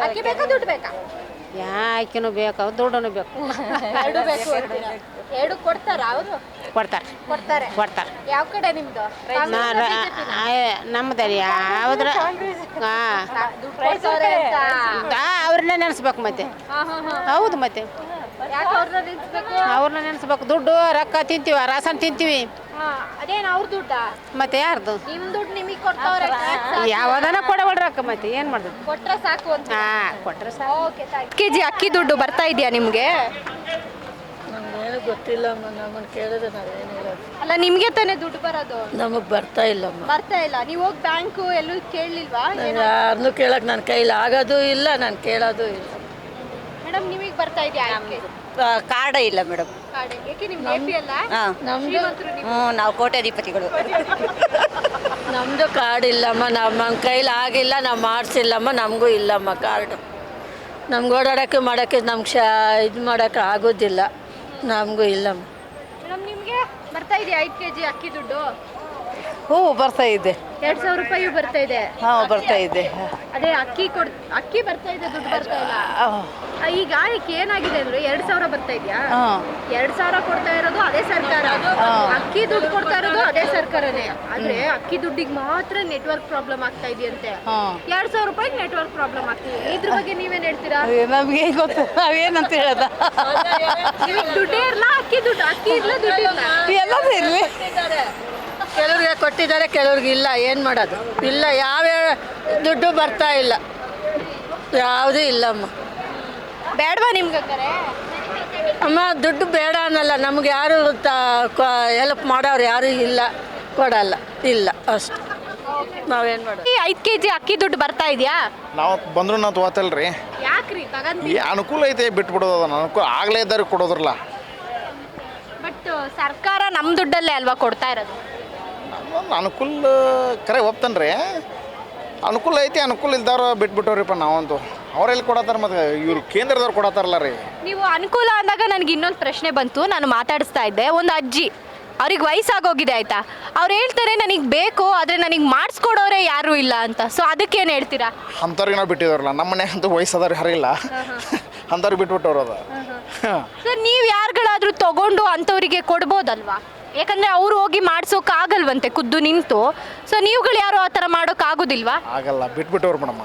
ಅಕ್ಕಿ ಬೇಕಾ, ದುಡ್ಡು ಬೇಕಾ? ಯಾಕಿನೂ ಬೇಕು, ದುಡ್ಡೂ ಬೇಕು. ಎರಡು ಬೇಕು ಅಂತೀರಾ? ಎರಡು ಕೊಡ್ತಾರಾ ಅವರು? ಕೊಡ್ತಾರೆ. ಯಾವ ಕಡೆ ನಿಮ್ದು? ನಮ್ದು ಯಾವ್ದ್ರ ಅವ್ರನ್ನೇ ನೆನೆಸ್ಬೇಕು ಮತ್ತೆ. ಹೌದು, ಮತ್ತೆ ಅವ್ರನ್ನ ನೆನೆಸ್ಬೇಕು. ದುಡ್ಡು ರೊಕ್ಕ ತಿಂತೀವಿ, ರಾಸನ್ ತಿಂತೀವಿ. ಅದೇನು ಅವ್ರ ದುಡ್ಡ? ಮತ್ತೆ ಯಾರ್ದು? ನಿಮ್ ದುಡ್ಡು ನಿಮಗೆ ಕೊಡ್ತಾವ್ರೆ. ಯಾವ್ದನ ಕೊಡವಳ ರೊಕ್ಕ, ಮತ್ತೆ ಏನು ಮಾಡೋದು? ಕೊಟ್ರೆ ಸಾಕು ಅಂತ. ಕೊಟ್ರೆ ಸಾಕು. ಓಕೆ, 5 ಕೆಜಿ ಅಕ್ಕಿ ದುಡ್ಡು ಬರ್ತಾ ಇದೆಯಾ ನಿಮಗೆ? ನಮಗೇನು ಗೊತ್ತಿಲ್ಲಮ್ಮ, ನಮ್ಮನ್ನು ಕೇಳಿದ್ರೆ ನಾವೇನು ಹೇಳೋದು. ಅಲ್ಲ, ನಿಮಗೆ ತಾನೇ ದುಡ್ಡು ಬರೋದು? ನಮಗೆ ಬರ್ತಾ ಇಲ್ಲಮ್ಮ. ಬರ್ತಾ ಇಲ್ಲ. ನೀವು ಹೋಗಿ ಬ್ಯಾಂಕು ಎಲ್ಲೂ ಕೇಳಲಿಲ್ವಾ? ಯಾರನ್ನೂ ಕೇಳಕ್ಕೆ ನನ್ನ ಕೈಲಿ ಆಗೋದು ಇಲ್ಲ, ನಾನು ಕೇಳೋದು ಇಲ್ಲ. ಮೇಡಮ್, ನಿಮಗೆ ಬರ್ತಾ ಇದೆಯಾ? ಕಾರ್ಡ ಇಲ್ಲ ಮೇಡಮ್. ಯಾಕೆ ನಿಮ್ಗೆ ಎಪಿ ಅಲ್ಲ? ನಮ್ಮದು ನಾವು ಕೋಟ್ಯಾಧಿಪತಿಗಳು. ನಮ್ಮದು ಕಾರ್ಡ್ ಇಲ್ಲಮ್ಮ, ನಮ್ಮ ಕೈಲಿ ಆಗಿಲ್ಲ, ನಾವು ಮಾಡಿಸಿಲ್ಲಮ್ಮ. ನಮಗೂ ಇಲ್ಲಮ್ಮ ಕಾರ್ಡು. ನಮ್ಗೆ ಓಡಾಡೋಕ್ಕೆ ಮಾಡೋಕ್ಕೆ ನಮ್ಗೆ ಇದು ಮಾಡೋಕ್ಕೆ ಆಗೋದಿಲ್ಲ, ನಮಗೂ ಇಲ್ಲಮ್ಮ. ಮೇಡಮ್, ನಿಮಗೆ ಬರ್ತಾ ಇದೆಯಾ 5 ಕೆಜಿ ಅಕ್ಕಿ ದುಡ್ಡು? ಹ್ಞೂ ಬರ್ತಾ ಇದೆ. 2,000 ರೂಪಾಯಿ ಬರ್ತಾ ಇದೆ. ಹಾಂ ಬರ್ತಾ ಇದೆ. ಅದೇ ಅಕ್ಕಿ ಬರ್ತಾ ಇದೆ, ದುಡ್ಡು ಬರ್ತಾ ಇಲ್ಲ. ಈಗ ಏನಾಗಿದೆ ಅಂದ್ರೆ 2,000 ಬರ್ತಾ ಇದೆಯಾ? 2,000 ಕೊಡ್ತಾ ಇರೋದು ಅದೇ ಸರ್ಕಾರ, ಅಕ್ಕಿ ದುಡ್ಡು ಕೊಡ್ತಾ ಇರೋದು ಅದೇ ಸರ್ಕಾರನೇ. ಆದ್ರೆ ಅಕ್ಕಿ ದುಡ್ಡಿಗೆ ಮಾತ್ರ ನೆಟ್ವರ್ಕ್ ಪ್ರಾಬ್ಲಮ್ ಆಗ್ತಾ ಇದೆಯಂತೆ. 2,000 ರೂಪಾಯಿಗೆ ನೆಟ್ವರ್ಕ್ ಪ್ರಾಬ್ಲಮ್ ಆಗ್ತಿದೆ. ಇದ್ರ ಬಗ್ಗೆ ನೀವೇನ್ ಹೇಳ್ತೀರಾ? ನಮ್ಗೆ ಗೊತ್ತು, ನಾವೇನಂತ ಹೇಳೋದ. ನಿಮಗೆ ದುಡ್ಡೇ ಇರಲ್ಲ, ಅಕ್ಕಿ ಇರ್ಲ ದುಡ್ಡು ಇಲ್ಲ, ಎಲ್ಲದೂ ಇರಲಿ. ಕೆಲವ್ರಿಗೆ ಕೊಟ್ಟಿದ್ದಾರೆ, ಕೆಲವ್ರಿಗೆ ಇಲ್ಲ. ಏನು ಮಾಡೋದು? ಇಲ್ಲ, ಯಾವ ದುಡ್ಡು ಬರ್ತಾ ಇಲ್ಲ, ಯಾವುದೂ ಇಲ್ಲಮ್ಮ. ಬೇಡವಾ ನಿಮ್ಗೆ? ಅಮ್ಮ ದುಡ್ಡು ಬೇಡ ಅನ್ನಲ್ಲ, ನಮ್ಗೆ ಯಾರು ಹೆಲ್ಪ್ ಮಾಡೋರು ಯಾರು ಇಲ್ಲ, ಕೊಡಲ್ಲ, ಇಲ್ಲ ಅಷ್ಟು. ನಾವೇನು ಮಾಡೋದು? 5 kg ಅಕ್ಕಿ ದುಡ್ಡು ಬರ್ತಾ ಇದೆಯಾ? ನಾವು ಬಂದ್ರು ನಾವು ತಗೋತಲ್ರಿ. ಯಾಕ್ರಿ ತಗಂತೀವಿ? ಅನುಕೂಲ ಐತೆ ಬಿಟ್ಬಿಡೋದು, ಅದನ್ನ ಅನುಕೂಲ ಆಗಲೇ ಇದ್ದಾರೆ ಕೊಡೋದ್ರಲ್ಲ. ಬಟ್ ಸರ್ಕಾರ ನಮ್ಮ ದುಡ್ಡಲ್ಲೇ ಅಲ್ವಾ ಕೊಡ್ತಾ ಇರೋದು? ಅನುಕೂಲ ಕರೆ ಒಪ್ತಾನ್ರಿ. ಅನುಕೂಲ ಐತಿ, ಅನುಕೂಲ ಇಲ್ದವ್ರು ಬಿಟ್ಬಿಟ್ಟವ್ರಿಪ್ಪ. ನಾವಂತೂ ಅವರೆಲ್ಲಿ ಕೊಡತ್ತಾರ, ಮತ್ತು ಇವ್ರು ಕೇಂದ್ರದವ್ರು ಕೊಡತ್ತಾರಲ್ಲ ರೀ. ನೀವು ಅನುಕೂಲ ಅಂದಾಗ ನನಗೆ ಇನ್ನೊಂದು ಪ್ರಶ್ನೆ ಬಂತು. ನಾನು ಮಾತಾಡಿಸ್ತಾ ಇದ್ದೆ, ಒಂದು ಅಜ್ಜಿ, ಅವ್ರಿಗೆ ವಯಸ್ಸಾಗೋಗಿದೆ ಆಯ್ತಾ, ಅವ್ರು ಹೇಳ್ತಾರೆ ನನಗೆ ಬೇಕು, ಆದರೆ ನನಗೆ ಮಾಡಿಸ್ಕೊಡೋರೆ ಯಾರೂ ಇಲ್ಲ ಅಂತ. ಸೊ ಅದಕ್ಕೇನು ಹೇಳ್ತೀರಾ? ಅಂಥವ್ರಿಗೆ ನಾವು ಬಿಟ್ಟಿದಾರಲ್ಲ. ನಮ್ಮ ಮನೆ ಅಂತೂ ವಯಸ್ಸಾದವ್ರು ಯಾರಿಲ್ಲ, ಅಂಥವ್ರಿಗೆ ಬಿಟ್ಬಿಟ್ಟವ್ರು ಅದು. ಸರ್, ನೀವು ಯಾರುಗಳಾದರೂ ತಗೊಂಡು ಅಂಥವರಿಗೆ ಕೊಡ್ಬೋದಲ್ವಾ? ಯಾಕಂದರೆ ಅವ್ರು ಹೋಗಿ ಮಾಡಿಸೋಕ್ಕಾಗಲ್ವಂತೆ ಖುದ್ದು ನಿಂತು. ಸೊ ನೀವುಗಳು ಯಾರು ಆ ಥರ ಮಾಡೋಕ್ಕಾಗೋದಿಲ್ವಾ? ಆಗಲ್ಲ, ಬಿಟ್ಬಿಟ್ಟವ್ರು ಮೇಡಮ್ಮ.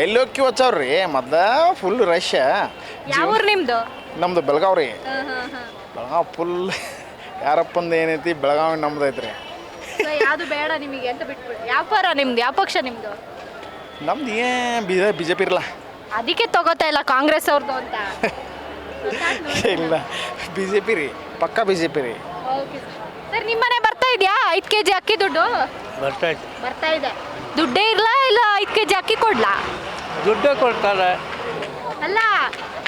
ಎಲ್ಲಿ ಹೋಗಿ ಹಚ್ಚವ್ರಿ, ಮೊದ್ಲು ಫುಲ್ ರಶ್. ಯಾವ ನಿಮ್ಮದು? ನಮ್ಮದು ಬೆಳಗಾವಿ ರೀ. ಬೆಳಗಾವಿ ಫುಲ್ ಯಾರಪ್ಪಂದು ಏನೈತಿ, ಬೆಳಗಾವಿ ನಮ್ದು ಐತ್ರಿ. ಯಾವುದು ಬೇಡ ನಿಮಗೆ ಅಂತ ಬಿಟ್ಬಿಡಿ. ವ್ಯಾಪಾರ ನಿಮ್ದು? ಯಾವ ಪಕ್ಷ ನಿಮ್ಮದು? ನಮ್ದು ಬಿ ಜೆ ಪಿ ಇರಲ್ಲ, ಅದಕ್ಕೆ ತಗೋತಾ ಇಲ್ಲ ಕಾಂಗ್ರೆಸ್ ಅವ್ರದ್ದು ಅಂತ. ಇಲ್ಲ ಬಿ ಜೆ ಪಿ ರೀ, ಪಕ್ಕಾ ಬಿ ಜೆ ಪಿ ರೀ. ಓಕೆ ಸರ್, ನಿಮ್ಮನೆ ಬರ್ತಾ ಇದೆಯಾ 5 kg ಅಕ್ಕಿ ದುಡ್ಡು? ಬರ್ತಾ ಇದೆ. ದುಡ್ಡೇ ಇರಲ್ಲ, ಇಲ್ಲ 5 kg ಅಕ್ಕಿ ಕೊಡ್ಲಾ? ದುಡ್ಡೇ ಕೊಡ್ತಾರೆ. ಅಲ್ಲ,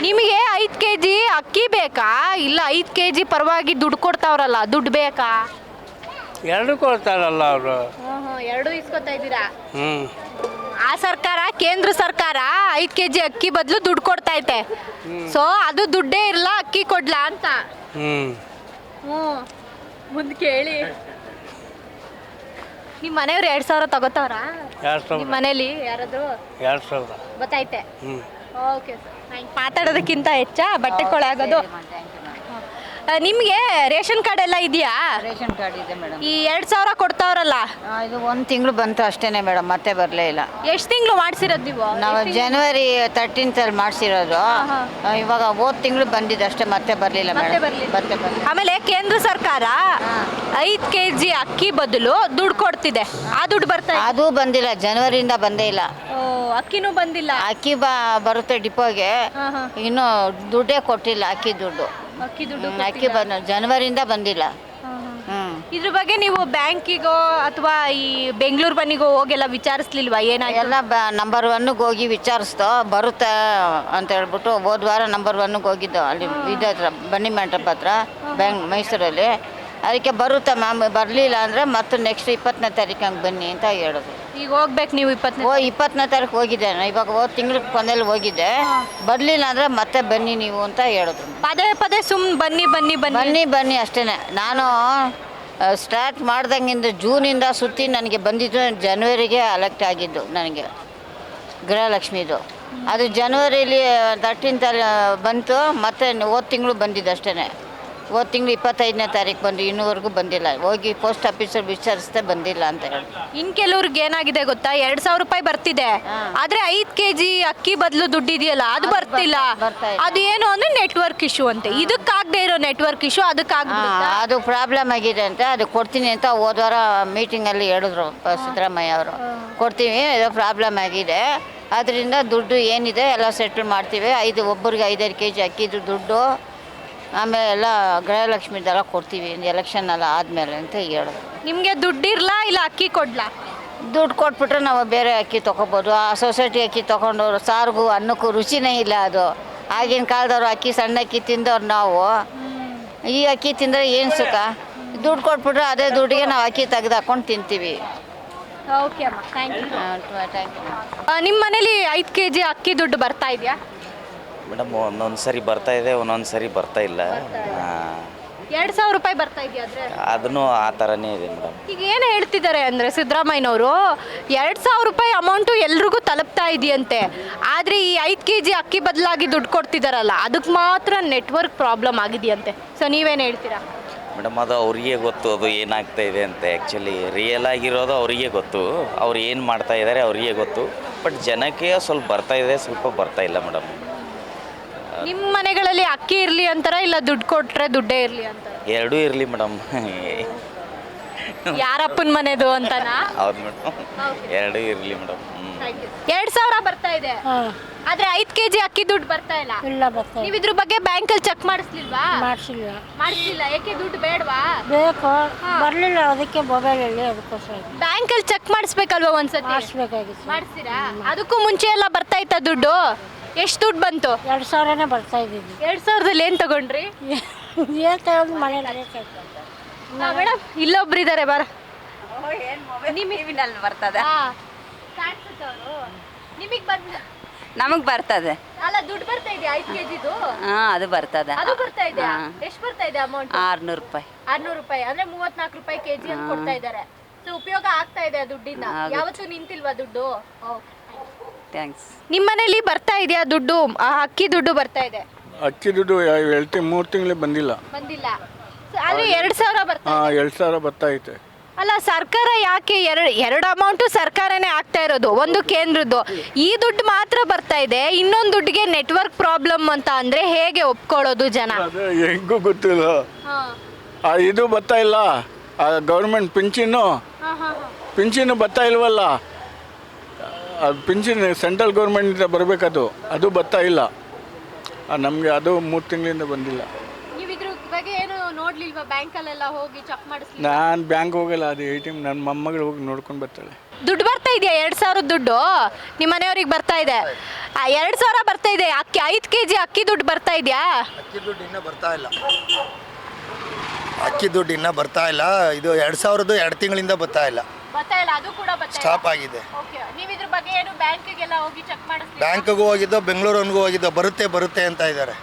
ನಿಮಗೆ 5 kg ಅಕ್ಕಿ ಬೇಕಾ, ಇಲ್ಲ 5 kg ಪರವಾಗಿ ದುಡ್ಡು ಕೊಡ್ತಾವ್ರಲ್ಲ ದುಡ್ಡು ಬೇಕಾ? ಎರಡು ಕೊಡ್ತಾರಲ್ಲ ಅವರು. ಎರಡು ಇಸ್ಕೊತಾ ಇದ್ದೀರಾ? ಆ ಸರ್ಕಾರ, ಕೇಂದ್ರ ಸರ್ಕಾರ 5 kg ಅಕ್ಕಿ ಬದಲು ದುಡ್ಡು ಕೊಡ್ತಾ ಐತೆ. ಸೊ ಅದು ದುಡ್ಡೇ ಇರಲ್ಲ, ಅಕ್ಕಿ ಕೊಡ್ಲಾ ಅಂತ. ಮುಂದೆ ಕೇಳಿ. ನಿಮ್ಮ ಮನೆಯವ್ರು 2,000 ತಗೋತಾವ್ರ? ನಿಮ್ಮ ಮನೇಲಿ ಯಾರಾದ್ರು 2,000 ಗೊತ್ತೈತೆ? ಓಕೆ ಸರ್, ಮಾತಾಡೋದಕ್ಕಿಂತ ಹೆಚ್ಚಾ ಬಟ್ಟೆ ಕೊಳೆ ಆಗೋದು. ನಿಮಗೆ ರೇಷನ್ ಕಾರ್ಡ್ ಎಲ್ಲ ಇದೆಯಾ? ರೇಷನ್ ಕಾರ್ಡ್ ಇದೆ ಮೇಡಮ್. ಈ 2,000 ಕೊಡ್ತಾವ್ರಲ್ಲ, ಇದು 1 ತಿಂಗಳು ಬಂತು ಅಷ್ಟೇನೆ ಮೇಡಮ್, ಮತ್ತೆ ಬರಲೇ ಇಲ್ಲ. ಎಷ್ಟು ತಿಂಗಳು ಮಾಡಿಸಿರೋದು ನೀವು? ನಾವು ಜನವರಿ 13th ಮಾಡಿಸಿರೋದು. ಇವಾಗ ಹೋದ ತಿಂಗಳು ಬಂದಿದ್ದು ಅಷ್ಟೇ, ಮತ್ತೆ ಬರಲಿಲ್ಲ ಮೇಡಮ್. ಮತ್ತೆ ಬರಲಿಲ್ಲ. ಆಮೇಲೆ ಕೇಂದ್ರ ಸರ್ಕಾರ 5 kg ಅಕ್ಕಿ ಬದಲು ದುಡ್ಡು ಕೊಡ್ತಿದೆ, ಆ ದುಡ್ಡು ಬರ್ತಾ ಇದೆ? ಅದು ಬಂದಿಲ್ಲ, ಜನವರಿಯಿಂದ ಬಂದೇ ಇಲ್ಲ. ಅಕ್ಕಿನೂ ಬಂದಿಲ್ಲ? ಅಕ್ಕಿ ಬರುತ್ತೆ ಡಿಪೋಗೆ, ಇನ್ನೂ ದುಡ್ಡೇ ಕೊಟ್ಟಿಲ್ಲ. ಅಕ್ಕಿ ದುಡ್ಡು ಅಕ್ಕಿ ಜನವರಿಯಿಂದ ಬಂದಿಲ್ಲ. ಇದ್ರ ಬಗ್ಗೆ ನೀವು ಬ್ಯಾಂಕಿಗೋ ಅಥವಾ ಈ ಬೆಂಗಳೂರು ಬನ್ನಿಗೋ ಹೋಗೆಲ್ಲ ವಿಚಾರಿಸ್ಲಿಲ್ವಾ? ಎಲ್ಲ ನಂಬರ್ 1ಗೆ ಹೋಗಿ ವಿಚಾರಿಸ್ದೋ, ಬರುತ್ತೆ ಅಂತ ಹೇಳ್ಬಿಟ್ಟು ಹೋದ ವಾರ ನಂಬರ್ 1ಗೆ ಹೋಗಿದ್ದು, ಅಲ್ಲಿ ಇದು ಹತ್ರ ಬನ್ನಿ ಮಂಟಪ ಹತ್ರ ಮೈಸೂರಲ್ಲಿ. ಅದಕ್ಕೆ ಬರುತ್ತೆ ಮ್ಯಾಮ್, ಬರಲಿಲ್ಲ ಅಂದರೆ ಮತ್ತೆ ನೆಕ್ಸ್ಟ್ 20ನೇ ತಾರೀಕು ಹಂಗೆ ಬನ್ನಿ ಅಂತ ಹೇಳಿದ್ರು. ಈಗ ಹೋಗ್ಬೇಕು ನೀವು? 20ನೇ ತಾರೀಕು ಹೋಗಿದ್ದೆ, ಇವಾಗ ಹೋದ ತಿಂಗಳು ಕೊನೆಯಲ್ಲಿ ಹೋಗಿದ್ದೆ. ಬರಲಿಲ್ಲ ಅಂದರೆ ಮತ್ತೆ ಬನ್ನಿ ನೀವು ಅಂತ ಹೇಳಿದ್ರು. ಪದೇ ಪದೇ ಬನ್ನಿ ಬನ್ನಿ ಬನ್ನಿ ಬನ್ನಿ ಬನ್ನಿ ಅಷ್ಟೇ. ನಾನು ಸ್ಟಾರ್ಟ್ ಮಾಡ್ದಂಗಿಂದ ಜೂನಿಂದ ಸುತ್ತಿ ನನಗೆ ಬಂದಿದ್ದು ಜನವರಿಗೆ ಅಲೆಕ್ಟ್ ಆಗಿದ್ದು ನನಗೆ ಗೃಹಲಕ್ಷ್ಮಿದು. ಅದು ಜನವರಿಲಿ 13th ಬಂತು, ಮತ್ತೆ ಹೋದ ತಿಂಗಳು ಬಂದಿದ್ದು ಅಷ್ಟೇ. ಹೋದ ತಿಂಗಳು 25ನೇ ತಾರೀಕು ಬಂದು ಇನ್ನೂವರೆಗೂ ಬಂದಿಲ್ಲ. ಹೋಗಿ ಪೋಸ್ಟ್ ಆಫೀಸಲ್ಲಿ ವಿಚಾರಿಸ್ದೆ, ಬಂದಿಲ್ಲ ಅಂತ ಹೇಳಿ. ಇನ್ನು ಕೆಲವ್ರಿಗೆ ಏನಾಗಿದೆ ಗೊತ್ತಾ, 2,000 ರೂಪಾಯಿ ಬರ್ತಿದೆ, ಆದರೆ 5 kg ಅಕ್ಕಿ ಬದಲು ದುಡ್ಡು ಇದೆಯಲ್ಲ ಅದು ಬರ್ತಿಲ್ಲ. ಅದು ಏನು ಅಂದರೆ ನೆಟ್ವರ್ಕ್ ಇಶ್ಯೂ ಅಂತೆ. ಇದಕ್ಕಾಗದೆ ಇರೋ ನೆಟ್ವರ್ಕ್ ಇಶ್ಯೂ ಅದಕ್ಕಾಗ್ಬಿಡುತ್ತಾ? ಅದು ಪ್ರಾಬ್ಲಮ್ ಆಗಿದೆ ಅಂತ, ಅದು ಕೊಡ್ತೀನಿ ಅಂತ ಹೋದ ವಾರ ಮೀಟಿಂಗಲ್ಲಿ ಹೇಳಿದ್ರು ಸಿದ್ದರಾಮಯ್ಯ ಅವರು. ಕೊಡ್ತೀವಿ, ಇದು ಪ್ರಾಬ್ಲಮ್ ಆಗಿದೆ, ಅದರಿಂದ ದುಡ್ಡು ಏನಿದೆ ಎಲ್ಲ ಸೆಟ್ಲ್ ಮಾಡ್ತೀವಿ. ಒಬ್ಬರಿಗೆ 5 kg ಅಕ್ಕಿದು ದುಡ್ಡು, ಆಮೇಲೆ ಎಲ್ಲ ಗೃಹಲಕ್ಷ್ಮಿದೆಲ್ಲ ಕೊಡ್ತೀವಿ ಎಲೆಕ್ಷನ್ ಎಲ್ಲ ಆದಮೇಲೆ ಅಂತ ಹೇಳಿದ್ರು. ನಿಮಗೆ ದುಡ್ಡು ಇರಲ್ಲ, ಇಲ್ಲ ಅಕ್ಕಿ ಕೊಡ್ಲಾ? ದುಡ್ಡು ಕೊಟ್ಬಿಟ್ರೆ ನಾವು ಬೇರೆ ಅಕ್ಕಿ ತೊಗೋಬೋದು. ಆ ಸೊಸೈಟಿ ಅಕ್ಕಿ ತೊಗೊಂಡು ಸಾರಿಗೂ ಅನ್ನಕ್ಕೂ ರುಚಿನೇ ಇಲ್ಲ. ಅದು ಆಗಿನ ಕಾಲದವ್ರು ಅಕ್ಕಿ, ಸಣ್ಣ ಅಕ್ಕಿ ತಿಂದವ್ರು ನಾವು. ಈ ಅಕ್ಕಿ ತಿಂದರೆ ಏನು ಸುಖ? ದುಡ್ಡು ಕೊಟ್ಬಿಟ್ರೆ ಅದೇ ದುಡ್ಡಿಗೆ ನಾವು ಅಕ್ಕಿ ತೆಗೆದು ಹಾಕೊಂಡು ತಿಂತೀವಿ. ಓಕೆ ಅಮ್ಮ, ಥ್ಯಾಂಕ್ ಯು. Thank you. ನಿಮ್ಮ ಮನೇಲಿ 5 kg ಅಕ್ಕಿ ದುಡ್ಡು ಬರ್ತಾ ಇದೆಯಾ? ಮೇಡಮ್, ಒಂದೊಂದು ಸರಿ ಬರ್ತಾ ಇದೆ, ಒಂದೊಂದು ಸರಿ ಬರ್ತಾ ಇಲ್ಲ. 2,000 ರೂಪಾಯಿ ಬರ್ತಾ ಇದೆಯಾ ಆದ್ರೆ? ಅದನ್ನು ಆ ಥರನೇ ಇದೆ ಮೇಡಮ್. ಈಗ ಏನು ಹೇಳ್ತಿದ್ದಾರೆ ಅಂದರೆ ಸಿದ್ದರಾಮಯ್ಯನವರು 2,000 ರೂಪಾಯಿ ಅಮೌಂಟು ಎಲ್ರಿಗೂ ತಲುಪ್ತಾ ಇದೆಯಂತೆ. ಆದರೆ ಈ 5 kg ಅಕ್ಕಿ ಬದಲಾಗಿ ದುಡ್ಡು ಕೊಡ್ತಿದ್ದಾರಲ್ಲ ಅದಕ್ಕೆ ಮಾತ್ರ ನೆಟ್ವರ್ಕ್ ಪ್ರಾಬ್ಲಮ್ ಆಗಿದೆಯಂತೆ. ಸೊ ನೀವೇನು ಹೇಳ್ತೀರಾ? ಮೇಡಮ್ ಅದು ಅವರಿಗೆ ಗೊತ್ತು ಅದು ಏನಾಗ್ತಾ ಇದೆ ಅಂತ. ಆ್ಯಕ್ಚುಲಿ ರಿಯಲ್ ಆಗಿರೋದು ಅವರಿಗೆ ಗೊತ್ತು, ಅವ್ರು ಏನು ಮಾಡ್ತಾ ಇದ್ದಾರೆ ಅವರಿಗೆ ಗೊತ್ತು. ಬಟ್ ಜನಕ್ಕೆ ಸ್ವಲ್ಪ ಬರ್ತಾ ಇದೆ, ಸ್ವಲ್ಪ ಬರ್ತಾ ಇಲ್ಲ ಮೇಡಮ್. ನಿಮ್ಮ ಮನೆಗಳಲ್ಲಿ ಅಕ್ಕಿ ಇರಲಿ ಅಂತಾರ ಇಲ್ಲ ದುಡ್ಡು ಕೊಟ್ರೆ ದುಡ್ಡೇ ಇರಲಿ ಅಂತಾರ? ಎರಡೂ ಇರಲಿ ಮೇಡಮ್. ಯಾರಪ್ಪನ ಮನೆದು ಅಂತನಾ? ಹೌದು ಮೇಡಮ್, ಎರಡೂ ಇರಲಿ ಮೇಡಮ್. 2,000 ಬರ್ತಾ ಇದೆ ಆದ್ರೆ 5 kg ಅಕ್ಕಿ ದುಡ್ಡು ಬರ್ತಾ ಇಲ್ಲ. ಇಲ್ಲ ಬರ್ತಾ ನೀವು ಇದ್ರ ಬಗ್ಗೆ ಬ್ಯಾಂಕಲ್ಲಿ ಚೆಕ್ ಮಾಡಿಸ್ಲಿಲ್ವಾ? ಮಾಡಿಸ್ಲಿಲ್ಲ. ಯಾಕೆ ದುಡ್ಡು ಬೇಡವಾ? ಬೇಕು ಬರಲಿಲ್ಲ, ಅದಕ್ಕೆ ಮೊಬೈಲಲ್ಲಿ ಅದಕ್ಕೋಸ್ಕರ ಬ್ಯಾಂಕಲ್ಲಿ ಚೆಕ್ ಮಾಡಿಸ್ಬೇಕಲ್ವಾ ಒಂದ್ಸತಿ? ಮಾಡಿಸ್ಬೇಕಾಗಿತ್ತು. ಮಾಡಿಸ್ತೀರಾ? ಅದಕ್ಕೂ ಮುಂಚೆ ಎಲ್ಲ ಬರ್ತಾ ಇತ್ತ ದುಡ್ಡು? ಎಷ್ಟು ದುಡ್ಡು ಬಂತು? 2,000ನೇ ಬರ್ತಾ ಇದ್ದಿದ್ದು. 2,000ದಲ್ಲಿ ಏನು ತಗೊಂಡ್ರಿ? ಏನು ತಗೊಂಡು ಮನೇಲಿ ಮೇಡಮ್ ಇಲ್ಲೊಬ್ರು ಇದ್ದಾರೆ ಬರ. ಟಿವಿನಲ್ಲಿ ಬರ್ತದೆ. ನಿಮಗೆ ಬಂದ ನಮಗೆ ಬರ್ತದೆ. ಅಲ್ಲ ದುಡ್ಡು ಬರ್ತಾ ಇದೆ 5 kgದು? ಹಾಂ ಅದು ಬರ್ತದೆ. ಅದು ಬರ್ತಾ ಇದೆ. ಎಷ್ಟು ಬರ್ತಾ ಇದೆ ಅಮೌಂಟ್? 600 ರೂಪಾಯಿ. 600 ರೂಪಾಯಿ ಅಂದ್ರೆ 34 ರೂಪಾಯಿ kg ಅಂತ ಕೊಡ್ತಾ ಇದ್ದಾರೆ. ಸೊ ಉಪಯೋಗ ಆಗ್ತಾ ಇದೆ ಆ ದುಡ್ಡಿಂದ? ಯಾವತ್ತೂ ನಿಂತಿಲ್ವಾ ದುಡ್ಡು? ಥ್ಯಾಂಕ್ಸ್. ನಿಮ್ಮ ಮನೇಲಿ ಬರ್ತಾ ಇದೆಯಾ ದುಡ್ಡು? ಅಕ್ಕಿ ದುಡ್ಡು ಬರ್ತಾ ಇದೆ? ಅಕ್ಕಿ ದುಡ್ಡು 3 ತಿಂಗಳು ಬಂದಿಲ್ಲ. ಬಂದಿಲ್ಲ. ಆದ್ರೆ 2,000 ಬರ್ತಾ ಇದೆ. 2,000 ಬರ್ತಾ ಐತೆ. ಅಲ್ಲ ಸರ್ಕಾರ ಯಾಕೆ ಎರಡು ಅಮೌಂಟು ಸರ್ಕಾರನೇ ಆಗ್ತಾ ಇರೋದು, ಒಂದು ಕೇಂದ್ರದ್ದು. ಈ ದುಡ್ಡು ಮಾತ್ರ ಬರ್ತಾ ಇದೆ, ಇನ್ನೊಂದು ದುಡ್ಡಿಗೆ ನೆಟ್ವರ್ಕ್ ಪ್ರಾಬ್ಲಮ್ ಅಂತ ಅಂದ್ರೆ ಹೇಗೆ ಒಪ್ಕೊಳ್ಳೋದು ಜನ? ಅದು ಹೆಂಗೂ ಗೊತ್ತಿಲ್ಲ. ಇದು ಬರ್ತಾ ಇಲ್ಲ, ಗೌರ್ಮೆಂಟ್ ಪಿಂಚಿನು ಬರ್ತಾ ಇಲ್ವಲ್ಲ. ಅದು ಪಿಂಚಿನ್ ಸೆಂಟ್ರಲ್ ಗೌರ್ಮೆಂಟಿಂದ ಬರಬೇಕದು, ಅದು ಬರ್ತಾ ಇಲ್ಲ ನಮಗೆ. ಅದು 3 ತಿಂಗಳಿಂದ ಬಂದಿಲ್ಲ. ನೀವು ಇದ್ರ ಬಗ್ಗೆ ಏನು ನೋಡ್ಲಿಲ್ವಾ? ಬ್ಯಾಂಕಲ್ಲೆಲ್ಲ ಹೋಗಿ ಚೆಕ್ ಮಾಡಿಸ್ಲಿಲ್ಲ? ನಾನು ಬ್ಯಾಂಕ್ ಹೋಗಲ್ಲ, ಅದು ATM ನನ್ನ ಮೊಮ್ಮಗಳು ಹೋಗಿ ನೋಡ್ಕೊಂಡು ಬರ್ತಾಳೆ. ದುಡ್ಡು ಬರ್ತಾ ಇದೆಯಾ? 2,000 ದುಡ್ಡು ನಿಮ್ಮ ಮನೆಯವ್ರಿಗೆ ಬರ್ತಾ ಇದೆ? 2,000 ಬರ್ತಾ ಇದೆ. ಅಕ್ಕಿ 5 kg ಅಕ್ಕಿ ದುಡ್ಡು ಬರ್ತಾ ಇದೆಯಾ? ಅಕ್ಕಿ ದುಡ್ಡು ಇನ್ನೂ ಬರ್ತಾ ಇಲ್ಲ. ಅಕ್ಕಿ ದುಡ್ಡು ಇನ್ನೂ ಬರ್ತಾ ಇಲ್ಲ. ಇದು 2,000ದು 2 ತಿಂಗಳಿಂದ ಬರ್ತಾ ಇಲ್ಲ. ಬರ್ತಾ ಇಲ್ಲ, ಅದು ಕೂಡ ಸ್ಟಾಪ್ ಆಗಿದೆ. ನೀವು ಇದ್ರ ಬಗ್ಗೆ ಏನು ಬ್ಯಾಂಕಿಗೆಲ್ಲ ಹೋಗಿ ಚೆಕ್ ಮಾಡಿಸ್ಲಿಲ್ಲ? ಬ್ಯಾಂಕ್ಗೂ ಹೋಗಿದ್ದೋ, ಬೆಂಗಳೂರಿಗೂ ಹೋಗಿದ್ದೋ, ಬರುತ್ತೆ ಅಂತ ಇದ್ದಾರೆ.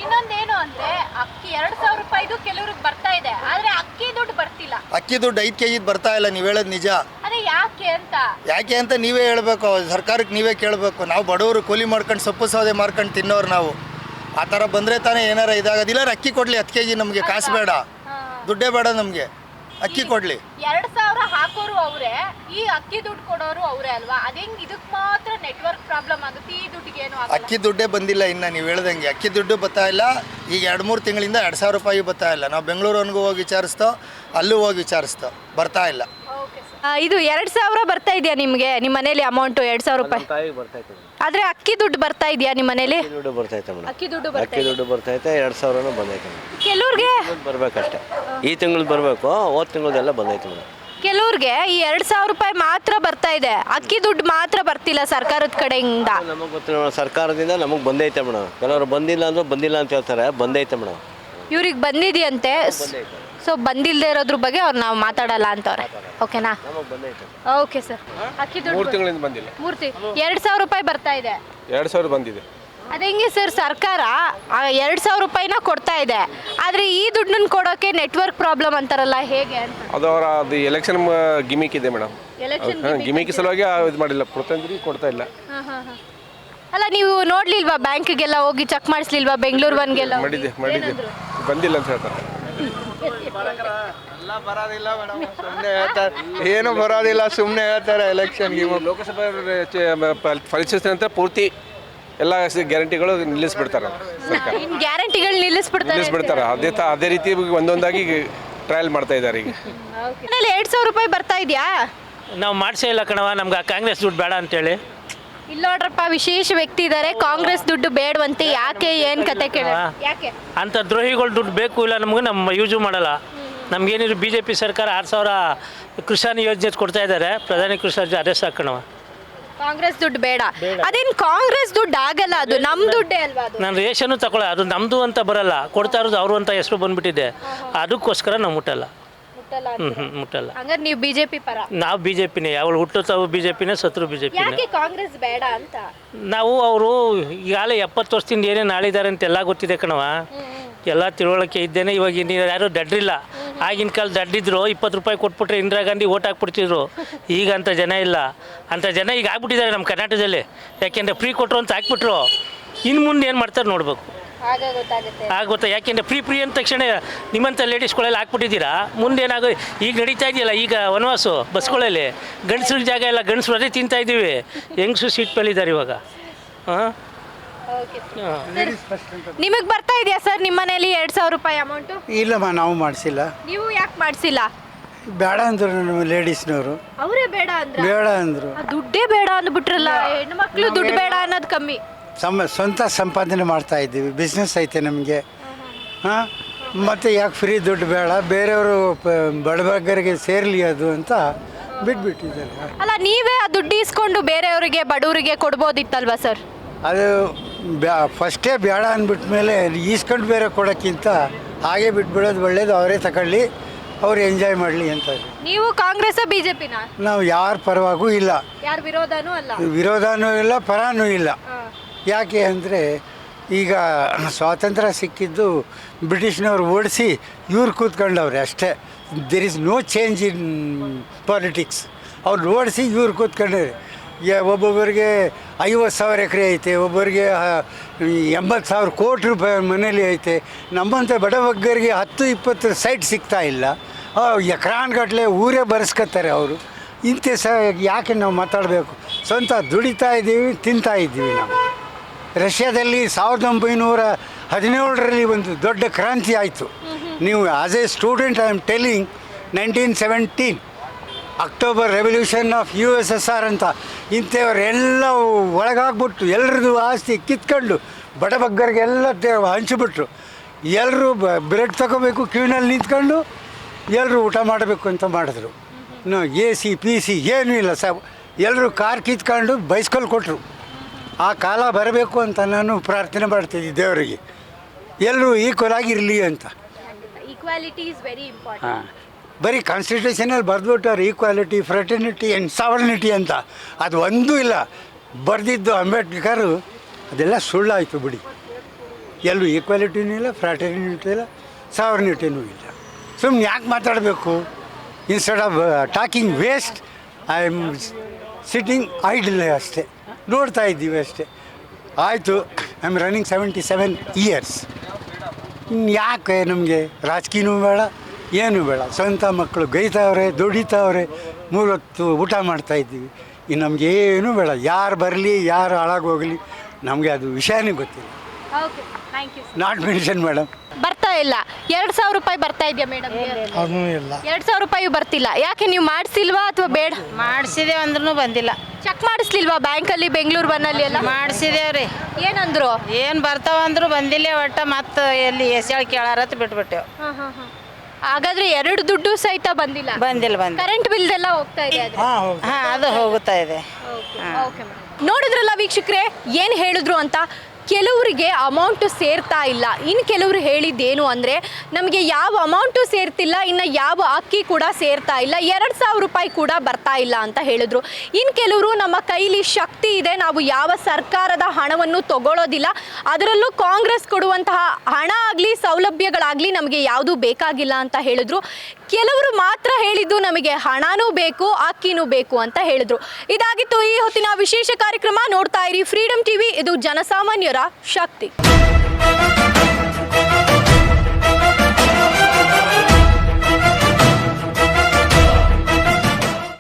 ಇನ್ನೊಂದೇನು ಅಂದ್ರೆ ಅಕ್ಕಿ 2,000 ರೂಪಾಯಿದು ಕೆಲವ್ರಿಗೆ ಬರ್ತಾ ಇದೆ, ಆದ್ರೆ ಅಕ್ಕಿ ದುಡ್ಡು ಬರ್ತಿಲ್ಲ. ಅಕ್ಕಿ ದುಡ್ಡು 5 kg ಬರ್ತಾ ಇಲ್ಲ. ನೀವು ಹೇಳೋದು ನಿಜ. ಅದೇ ಯಾಕೆ ಅಂತ ನೀವೇ ಹೇಳ್ಬೇಕು, ಸರ್ಕಾರಕ್ಕೆ ನೀವೇ ಕೇಳಬೇಕು. ನಾವು ಬಡವರು ಕೂಲಿ ಮಾಡ್ಕೊಂಡು ಸೊಪ್ಪು ಸೌದೆ ಮಾರ್ಕೊಂಡು ತಿನ್ನೋರು ನಾವು. ಆ ಥರ ಬಂದರೆ ತಾನೇ ಏನಾರ ಇದಾಗೋದಿಲ್ಲ. ಅಕ್ಕಿ ಕೊಡಲಿ 10 kg, ನಮಗೆ ಕಾಸು ಬೇಡ, ದುಡ್ಡೇ ಬೇಡ ನಮಗೆ, ಅಕ್ಕಿ ಕೊಡಲಿ. 2,000 ಹಾಕೋರು ಅವರೇ, ಈ ಅಕ್ಕಿ ದುಡ್ಡು ಕೊಡೋರು ಅವರೇ ಅಲ್ವಾ? ಅದೇಂಗ್ ಇದಕ್ಕೆ ಮಾತ್ರ ನೆಟ್ವರ್ಕ್ ಪ್ರಾಬ್ಲಮ್ ಆಗುತ್ತೆ, ಈ ದುಡ್ಡಿಗೆ ಏನು ಆಗಲ್ಲ? ಅಕ್ಕಿ ದುಡ್ಡೇ ಬಂದಿಲ್ಲ ಇನ್ನು. ನೀವು ಹೇಳ್ದಂಗೆ ಅಕ್ಕಿ ದುಡ್ಡು ಬರ್ತಾ ಇಲ್ಲ. ಈಗ 2-3 ತಿಂಗಳಿಂದ 2,000 ರೂಪಾಯಿ ಬರ್ತಾ ಇಲ್ಲ. ನಾವು ಬೆಂಗಳೂರಿಗೂ ಹೋಗಿ ವಿಚಾರಿಸ್ತೋ, ಅಲ್ಲೂ ಹೋಗಿ ವಿಚಾರಿಸ್ತೋ, ಬರ್ತಾ ಇಲ್ಲ. ಇದು 2,000 ಬರ್ತಾ ಇದೆಯಾ ನಿಮಗೆ? ನಿಮ್ಮ ಮನೇಲಿ ಅಮೌಂಟು 2,000 ರೂಪಾಯಿ? ಆದ್ರೆ ಅಕ್ಕಿ ದುಡ್ಡು ಬರ್ತಾ ಇದೆಯಾ ನಿಮ್ಮ ಮನೇಲಿ? ದುಡ್ಡು ಬರ್ತೈತೆ ಮೇಡಮ್. ಅಕ್ಕಿ ದುಡ್ಡು ಬರ್ತೈತೆ 2,000 ಬಂದೈತೆ ಮೇಡಮ್. ಕೆಲವ್ರಿಗೆ ಬರ್ಬೇಕಷ್ಟೇ. ಈ ತಿಂಗಳು ಬರಬೇಕು, ಹೋದ ತಿಂಗಳದೆಲ್ಲ ಬಂದೈತೆ ಮೇಡಮ್. ಕೆಲವ್ರಿಗೆ ಈ 2,000 ರೂಪಾಯಿ ಮಾತ್ರ ಬರ್ತಾ ಇದೆ, ಅಕ್ಕಿ ದುಡ್ಡು ಮಾತ್ರ ಬರ್ತಿಲ್ಲ ಸರ್ಕಾರದ ಕಡೆಯಿಂದ. ನಮಗೆ ಗೊತ್ತಿಲ್ಲ ಮೇಡಮ್, ಸರ್ಕಾರದಿಂದ ನಮಗೆ ಬಂದೈತೆ ಮೇಡಮ್. ಕೆಲವರು ಬಂದಿಲ್ಲ ಅಂದ್ರೆ ಬಂದಿಲ್ಲ ಅಂತ ಹೇಳ್ತಾರೆ, ಬಂದೈತೆ ಮೇಡಮ್. ಇವ್ರಿಗೆ ಬಂದಿದೆಯಂತೆ. ಸೊ ಬಂದಿಲ್ಲದೆ ಇರೋದ್ರ ಬಗ್ಗೆ ಅವ್ರು ನಾವು ಮಾತಾಡಲ್ಲ ಅಂತವ್ರೆ. ಓಕೆನಾ? Okay sir. ಅಕ್ಕಿ ದುಡ್ಡು 3 ತಿಂಗಳಿಂದ ಬಂದಿಲ್ಲ. 2,000 ರೂಪಾಯಿ ಬರ್ತಾ ಇದೆ. 2,000 ಬಂದಿದೆ. ಅದೇಂಗೆ ಸರ್, ಸರ್ಕಾರ 2,000 ರೂಪಾಯಿನ ಕೊಡ್ತಾ ಇದೆ, ಆದರೆ ಈ ದುಡ್ಡನ್ನ ಕೊಡೋಕೆ ನೆಟ್ವರ್ಕ್ ಪ್ರಾಬ್ಲಮ್ ಅಂತಾರಲ್ಲ, ಹೇಗೆ ಅಂತ? ಅದು ಎಲೆಕ್ಷನ್ ಗಿಮಿಕ್ ಇದೆ ಮೇಡಮ್. ಗಿಮಿಕ್ ಸಲುವಾಗಿ ಇದು ಮಾಡಿಲ್ಲ, ಪ್ರತಿಯೊಂದರಿಗೆ ಕೊಡ್ತಾ ಇಲ್ಲ. ಅಲ್ಲ ನೀವು ನೋಡ್ಲಿಲ್ವಾ? ಬ್ಯಾಂಕ್ಗೆಲ್ಲ ಹೋಗಿ ಚೆಕ್ ಮಾಡಿಸ್ಲಿಲ್ವಾ? ಬೆಂಗಳೂರು ಒನ್ಗೆಲ್ಲ ಮಾಡಿದ್ದೆ ಬಂದಿಲ್ಲ ಅಂತ ಹೇಳ್ತಾರೆ. ಏನು ಬರೋದಿಲ್ಲ, ಸುಮ್ಮನೆ ಹೇಳ್ತಾರೆ. ಎಲೆಕ್ಷನ್ಗೆ ಲೋಕಸಭೆ ಫಲಿಸಿದ ನಂತರ ಪೂರ್ತಿ ಎಲ್ಲ ಗ್ಯಾರಂಟಿಗಳು ನಿಲ್ಲಿಸ್ಬಿಡ್ತಾರೆ ಸರ್ಕಾರ. ಗ್ಯಾರಂಟಿಗಳು ನಿಲ್ಲಿಸ್ಬಿಡ್ತಾರೆ. ಅದೇ ರೀತಿ ಒಂದೊಂದಾಗಿ ಟ್ರಯಲ್ ಮಾಡ್ತಾ ಇದ್ದಾರೆ ಈಗ. 2,000 ರೂಪಾಯಿ ಬರ್ತಾ ಇದೆಯಾ? ನಾವು ಮಾಡಿಸೇ ಇಲ್ಲ ಕಣವ, ನಮ್ಗೆ ಕಾಂಗ್ರೆಸ್ ದುಡ್ಡು ಬೇಡ ಅಂತೇಳಿ. ಇಲ್ಲ ನೋಡ್ರಪ್ಪ, ವಿಶೇಷ ವ್ಯಕ್ತಿ ಇದ್ದಾರೆ, ಕಾಂಗ್ರೆಸ್ ದುಡ್ಡು ಬೇಡವಂತೆ. ಯಾಕೆ, ಏನು ಕತೆ ಕೇಳ? ಯಾಕೆ ಅಂಥ ದ್ರೋಹಿಗಳು ದುಡ್ಡು ಬೇಕು ಇಲ್ಲ ನಮಗೂ, ನಮ್ಮ ಯೂಸು ಮಾಡಲ್ಲ. ನಮಗೇನಿದ್ರು BJP ಸರ್ಕಾರ 6,000 ಕೃಷಿ ಯೋಜನೆ ಕೊಡ್ತಾ ಇದ್ದಾರೆ, ಪ್ರಧಾನಿ ಕೃಷಿ ಅದೇ ಸಾಕಣವ. ಕಾಂಗ್ರೆಸ್ ದುಡ್ಡು ಬೇಡ. ಅದೇನು ಕಾಂಗ್ರೆಸ್ ದುಡ್ಡು ಆಗಲ್ಲ, ಅದು ನಮ್ಮ ದುಡ್ಡೇ ಅಲ್ವಾ? ನಾನು ರೇಷನ್ನು ತಗೊಳ್ಳ, ಅದು ನಮ್ಮದು ಅಂತ ಬರಲ್ಲ, ಕೊಡ್ತಾ ಇರೋದು ಅವರು ಅಂತ ಹೆಸರು ಬಂದ್ಬಿಟ್ಟಿದೆ. ಅದಕ್ಕೋಸ್ಕರ ನಾವು ಮುಟ್ಟಲ್ಲ. ಮುಟ್ಟಲ್ಲ. ಹಂಗಾರೆ ನೀವು BJP ಪರ? ನಾವು BJPನೇ, ಅವಳು ಹುಟ್ಟುತ್ತಾವು BJPನೇ, ಸತ್ರು BJPನೇ. ಯಾಕೆ ಕಾಂಗ್ರೆಸ್ ಬೇಡ ಅಂತ? ನಾವು ಅವರು ಈಗಾಗಲೇ 70 ವರ್ಷದಿಂದ ಏನೇನು ಆಳಿದ್ದಾರೆ ಅಂತ ಎಲ್ಲ ಗೊತ್ತಿದೆ ಕಣವ. ಎಲ್ಲ ತಿಳುವಳಿಕೆ ಇದ್ದೇನೆ. ಇವಾಗ ಯಾರೂ ದಡ್ರಿಲ್ಲ. ಆಗಿನ ಕಾಲ ದಡ್ಡಿದ್ರು 20 ರೂಪಾಯಿ ಕೊಟ್ಬಿಟ್ರೆ ಇಂದಿರಾ ಗಾಂಧಿ ಓಟ್ ಹಾಕ್ಬಿಡ್ತಿದ್ರು. ಈಗ ಅಂಥ ಜನ ಇಲ್ಲ. ಅಂಥ ಜನ ಈಗ ಆಗ್ಬಿಟ್ಟಿದ್ದಾರೆ ನಮ್ಮ ಕರ್ನಾಟಕದಲ್ಲಿ. ಯಾಕೆಂದರೆ ಫ್ರೀ ಕೊಟ್ಟರು ಅಂತ ಹಾಕ್ಬಿಟ್ರು. ಇನ್ನು ಮುಂದೆ ಏನು ಮಾಡ್ತಾರೆ ನೋಡಬೇಕು. ಗೊತ್ತಾ, ಯಾಕೆಂದರೆ ಫ್ರೀ ಅಂದ ತಕ್ಷಣ ನಿಮ್ಮಂಥ ಲೇಡೀಸ್ಗಳೆಲ್ಲ ಹಾಕ್ಬಿಟ್ಟಿದ್ದೀರಾ. ಮುಂದೆ ಏನಾಗೋ ಈಗ ನಡೀತಾ ಇದೆಯಲ್ಲ ಈಗ ವನವಾಸು ಬಸ್ಗಳಲ್ಲಿ ಗಂಡಸ್ರ ಜಾಗ ಎಲ್ಲ ಗಂಡಸ್ರು ಅದೇ ತಿಂತಾ ಇದ್ದೀವಿ. ಹೆಂಗಸು ಸೀಟ್ ಮೇಲಿದ್ದಾರೆ ಇವಾಗ. ಹಾಂ, ನಿಮಗೆ ಬರ್ತಾ ಇದೆಯಾ ಸರ್ ನಿಮ್ಮ ಮನೇಲಿ 2,000 ರೂಪಾಯಿ ಅಮೌಂಟು? ಇಲ್ಲಮ್ಮ, ನಾವು ಮಾಡಿಸಿಲ್ಲ. ನೀವು ಯಾಕೆ ಮಾಡಿಸಿಲ್ಲ? ಬೇಡ ಅಂದರು ನಮ್ಮ ಲೇಡೀಸ್ನವರು. ಅವರೇ ಬೇಡ ಅಂದ್ರೆ ಬೇಡ ಅಂದರು. ದುಡ್ಡೇ ಬೇಡ ಅಂದ್ಬಿಟ್ರಲ್ಲ. ಹೆಣ್ಣು ಮಕ್ಕಳು ದುಡ್ಡು ಬೇಡ ಅನ್ನೋದು ಕಮ್ಮಿ. ಸ್ವಂತ ಸಂಪಾದನೆ ಮಾಡ್ತಾ ಇದ್ದೀವಿ, ಬಿಸ್ನೆಸ್ ಐತೆ ನಮಗೆ. ಹಾಂ, ಮತ್ತು ಯಾಕೆ ಫ್ರೀ ದುಡ್ಡು ಬೇಡ, ಬೇರೆಯವರು ಬಡಬಗ್ಗರಿಗೆ ಸೇರಲಿ ಅದು ಅಂತ ಬಿಟ್ಬಿಟ್ಟಿದ್ದಾರೆ. ಅಲ್ಲ, ನೀವೇ ಆ ದುಡ್ಡು ಇಸ್ಕೊಂಡು ಬೇರೆಯವರಿಗೆ ಬಡವರಿಗೆ ಕೊಡ್ಬೋದಿತ್ತಲ್ವಾ ಸರ್? ಅದು ಫಸ್ಟೇ ಬೇಡ ಅಂದ್ಬಿಟ್ಟ ಮೇಲೆ ಈಸ್ಕೊಂಡು ಬೇರೆ ಕೊಡೋಕ್ಕಿಂತ ಹಾಗೆ ಬಿಟ್ಬಿಡೋದು ಒಳ್ಳೇದು. ಅವರೇ ತಗೊಳ್ಳಿ, ಅವ್ರು ಎಂಜಾಯ್ ಮಾಡಲಿ ಅಂತ. ನೀವು ಕಾಂಗ್ರೆಸ್ ಬಿಜೆಪಿನ? ನಾವು ಯಾರ ಪರವಾಗೂ ಇಲ್ಲ, ಯಾರ ವಿರೋಧನೂ ಅಲ್ಲ, ವಿರೋಧನೂ ಇಲ್ಲ, ಪರನೂ ಇಲ್ಲ. ಯಾಕೆ ಅಂದರೆ ಈಗ ಸ್ವಾತಂತ್ರ್ಯ ಸಿಕ್ಕಿದ್ದು ಬ್ರಿಟಿಷ್ನವ್ರು ಓಡಿಸಿ ಇವ್ರು ಕೂತ್ಕೊಂಡವ್ರೆ ಅಷ್ಟೇ. There is no change in politics. ಅವ್ರು ಓಡಿಸಿ ಇವ್ರು ಕೂತ್ಕೊಂಡವ್ರೆ. ಒಬ್ಬೊಬ್ಬರಿಗೆ 50,000 ಎಕರೆ ಐತೆ, ಒಬ್ಬರಿಗೆ 80,000 ಕೋಟಿ ರೂಪಾಯಿ ಮನೇಲಿ ಐತೆ. ನಮ್ಮಂಥ ಬಡಬಗ್ಗರಿಗೆ 10-20 ಸೈಟ್ ಸಿಗ್ತಾ ಇಲ್ಲ. ಎಕರಾನ್ಗಟ್ಟಲೆ ಊರೇ ಬರೆಸ್ಕೊತಾರೆ ಅವರು. ಇಂಥ ಯಾಕೆ ನಾವು ಮಾತಾಡಬೇಕು? ಸ್ವಂತ ದುಡಿತಾ ಇದ್ದೀವಿ, ತಿಂತಾ ಇದ್ದೀವಿ ನಾವು. ರಷ್ಯಾದಲ್ಲಿ 1917ರಲ್ಲಿ ಒಂದು ದೊಡ್ಡ ಕ್ರಾಂತಿ ಆಯಿತು. ನೀವು as A student I am telling, 1917 October revolution of USSR ಅಂತ. ಇಂಥವರೆಲ್ಲ ಒಳಗಾಗ್ಬಿಟ್ಟು ಎಲ್ಲರದು ಆಸ್ತಿ ಕಿತ್ಕೊಂಡು ಬಡಬಗ್ಗರಿಗೆಲ್ಲ ಹಂಚಿಬಿಟ್ರು. ಎಲ್ಲರೂ ಬ್ರೆಡ್ ತಗೋಬೇಕು, ಕ್ಯೂನಲ್ಲಿ ನಿಂತ್ಕೊಂಡು ಎಲ್ಲರೂ ಊಟ ಮಾಡಬೇಕು ಅಂತ ಮಾಡಿದ್ರು. AC PC ಏನೂ ಇಲ್ಲ ಎಲ್ಲರೂ ಕಾರ್ ಕಿತ್ಕೊಂಡು ಬೈಸ್ಕಲ್ ಕೊಟ್ಟರು. ಆ ಕಾಲ ಬರಬೇಕು ಅಂತ ನಾನು ಪ್ರಾರ್ಥನೆ ಮಾಡ್ತಿದ್ದೆ ದೇವರಿಗೆ, ಎಲ್ಲರೂ ಈಕ್ವಲ್ ಆಗಿರಲಿ ಅಂತ. Equality is very important. ಹಾಂ, ಬರೀ ಕಾನ್ಸ್ಟಿಟ್ಯೂಷನಲ್ಲಿ ಬರೆದ್ಬಿಟ್ಟವ್ರು ಈಕ್ವಾಲಿಟಿ, ಫ್ರೆಟರ್ನಿಟಿ ಆ್ಯಂಡ್ ಸಾವರ್ನಿಟಿ ಅಂತ. ಅದು ಒಂದೂ ಇಲ್ಲ. ಬರೆದಿದ್ದು ಅಂಬೇಡ್ಕರು, ಅದೆಲ್ಲ ಸುಳ್ಳಾಯಿತು ಬಿಡಿ. ಎಲ್ಲೂ ಈಕ್ವಾಲಿಟಿನೂ ಇಲ್ಲ, ಫ್ರೆಟರ್ನಿಟಿ ಇಲ್ಲ, ಸಾವರ್ನಿಟಿನೂ ಇಲ್ಲ. ಸುಮ್ಮನೆ ಯಾಕೆ ಮಾತಾಡಬೇಕು? Instead of talking waste, I am sitting idle ಅಷ್ಟೇ, ನೋಡ್ತಾ ಇದ್ದೀವಿ ಅಷ್ಟೇ. ಆಯಿತು, ಐ ಆಮ್ ರನ್ನಿಂಗ್ 77 ಇಯರ್ಸ್. ಯಾಕೆ ನಮಗೆ ರಾಜಕೀಯನೂ ಬೇಡ, ಏನೂ ಬೇಡ. ಸ್ವಂತ ಮಕ್ಕಳು ಗೈತಾವ್ರೆ, ದುಡಿತಾವ್ರೆ, 3 ಹೊತ್ತು ಊಟ ಮಾಡ್ತಾಯಿದ್ದೀವಿ. ಇನ್ನು ನಮಗೇನೂ ಬೇಡ. ಯಾರು ಬರಲಿ, ಯಾರು ಹಾಳಾಗೋಗಲಿ, ನಮಗೆ ಅದು ವಿಷಯನೇ ಗೊತ್ತಿಲ್ಲ. Not mention madam. ಬರ್ತಾ ಇಲ್ಲ. 2,000 ರೂಪಾಯಿ ಬರ್ತಾ ಇದೆಯಾ ಮೇಡಮ್? ಅದೂ ಇಲ್ಲ. 2,000 ರೂಪಾಯಿ ಬರ್ತಿಲ್ಲ. ಯಾಕೆ, ನೀವು ಮಾಡಿಸಿಲ್ವಾ ಅಥವಾ ಬೇಡ? ಮಾಡಿಸಿದೆ ಅಂದ್ರೂ ಬಂದಿಲ್ಲ. ಚೆಕ್ ಮಾಡಿಸ್ಲಿಲ್ವಾ ಬ್ಯಾಂಕಲ್ಲಿ, ಬೆಂಗಳೂರು ಬನ್ನಲ್ಲಿ ಎಲ್ಲ? ಮಾಡಿಸಿದೇವ್ರಿ. ಏನಂದ್ರು? ಏನು ಬರ್ತಾವ ಅಂದ್ರು ಬಂದಿಲ್ಲ. ಒಟ್ಟ ಮತ್ತೆ ಎಲ್ಲಿ ಎಸ್ಯಾಳ ಕೇಳಾರತ್ ಬಿಟ್ಬಿಟ್ಟೆವು. ಹಾಗಾದ್ರೆ 2 ದುಡ್ಡು ಸಹಿತ ಬಂದಿಲ್ಲ. ಕರೆಂಟ್ ಬಿಲ್ ಎಲ್ಲ ಹೋಗ್ತಾ ಇದೆ. ಅದು ಹೋಗುತ್ತಾ ಇದೆ. ನೋಡಿದ್ರಲ್ಲ ವೀಕ್ಷಕರೇ, ಏನು ಹೇಳಿದ್ರು ಅಂತ. ಕೆಲವರಿಗೆ ಅಮೌಂಟು ಸೇರ್ತಾ ಇಲ್ಲ. ಇನ್ನು ಕೆಲವರು ಹೇಳಿದ್ದೇನು ಅಂದರೆ, ನಮಗೆ ಯಾವ ಅಮೌಂಟು ಸೇರ್ತಿಲ್ಲ, ಇನ್ನು ಯಾವ ಅಕ್ಕಿ ಕೂಡ ಸೇರ್ತಾ ಇಲ್ಲ, 2,000 ರೂಪಾಯಿ ಕೂಡ ಬರ್ತಾ ಇಲ್ಲ ಅಂತ ಹೇಳಿದ್ರು. ಇನ್ನು ಕೆಲವರು, ನಮ್ಮ ಕೈಲಿ ಶಕ್ತಿ ಇದೆ, ನಾವು ಯಾವ ಸರ್ಕಾರದ ಹಣವನ್ನು ತಗೊಳ್ಳೋದಿಲ್ಲ, ಅದರಲ್ಲೂ ಕಾಂಗ್ರೆಸ್ ಕೊಡುವಂತಹ ಹಣ ಆಗಲಿ ಸೌಲಭ್ಯಗಳಾಗಲಿ ನಮಗೆ ಯಾವುದೂ ಬೇಕಾಗಿಲ್ಲ ಅಂತ ಹೇಳಿದ್ರು. ಕೆಲವರು ಮಾತ್ರ ಹೇಳಿದ್ದು ನಮಗೆ ಹಣನೂ ಬೇಕು, ಅಕ್ಕಿನೂ ಬೇಕು ಅಂತ ಹೇಳಿದ್ರು. ಇದಾಗಿತ್ತು ಈ ಹೊತ್ತಿನ ವಿಶೇಷ ಕಾರ್ಯಕ್ರಮ. ನೋಡ್ತಾ ಇರಿ ಫ್ರೀಡಮ್ ಟಿವಿ, ಇದು ಜನಸಾಮಾನ್ಯರ ಶಕ್ತಿ.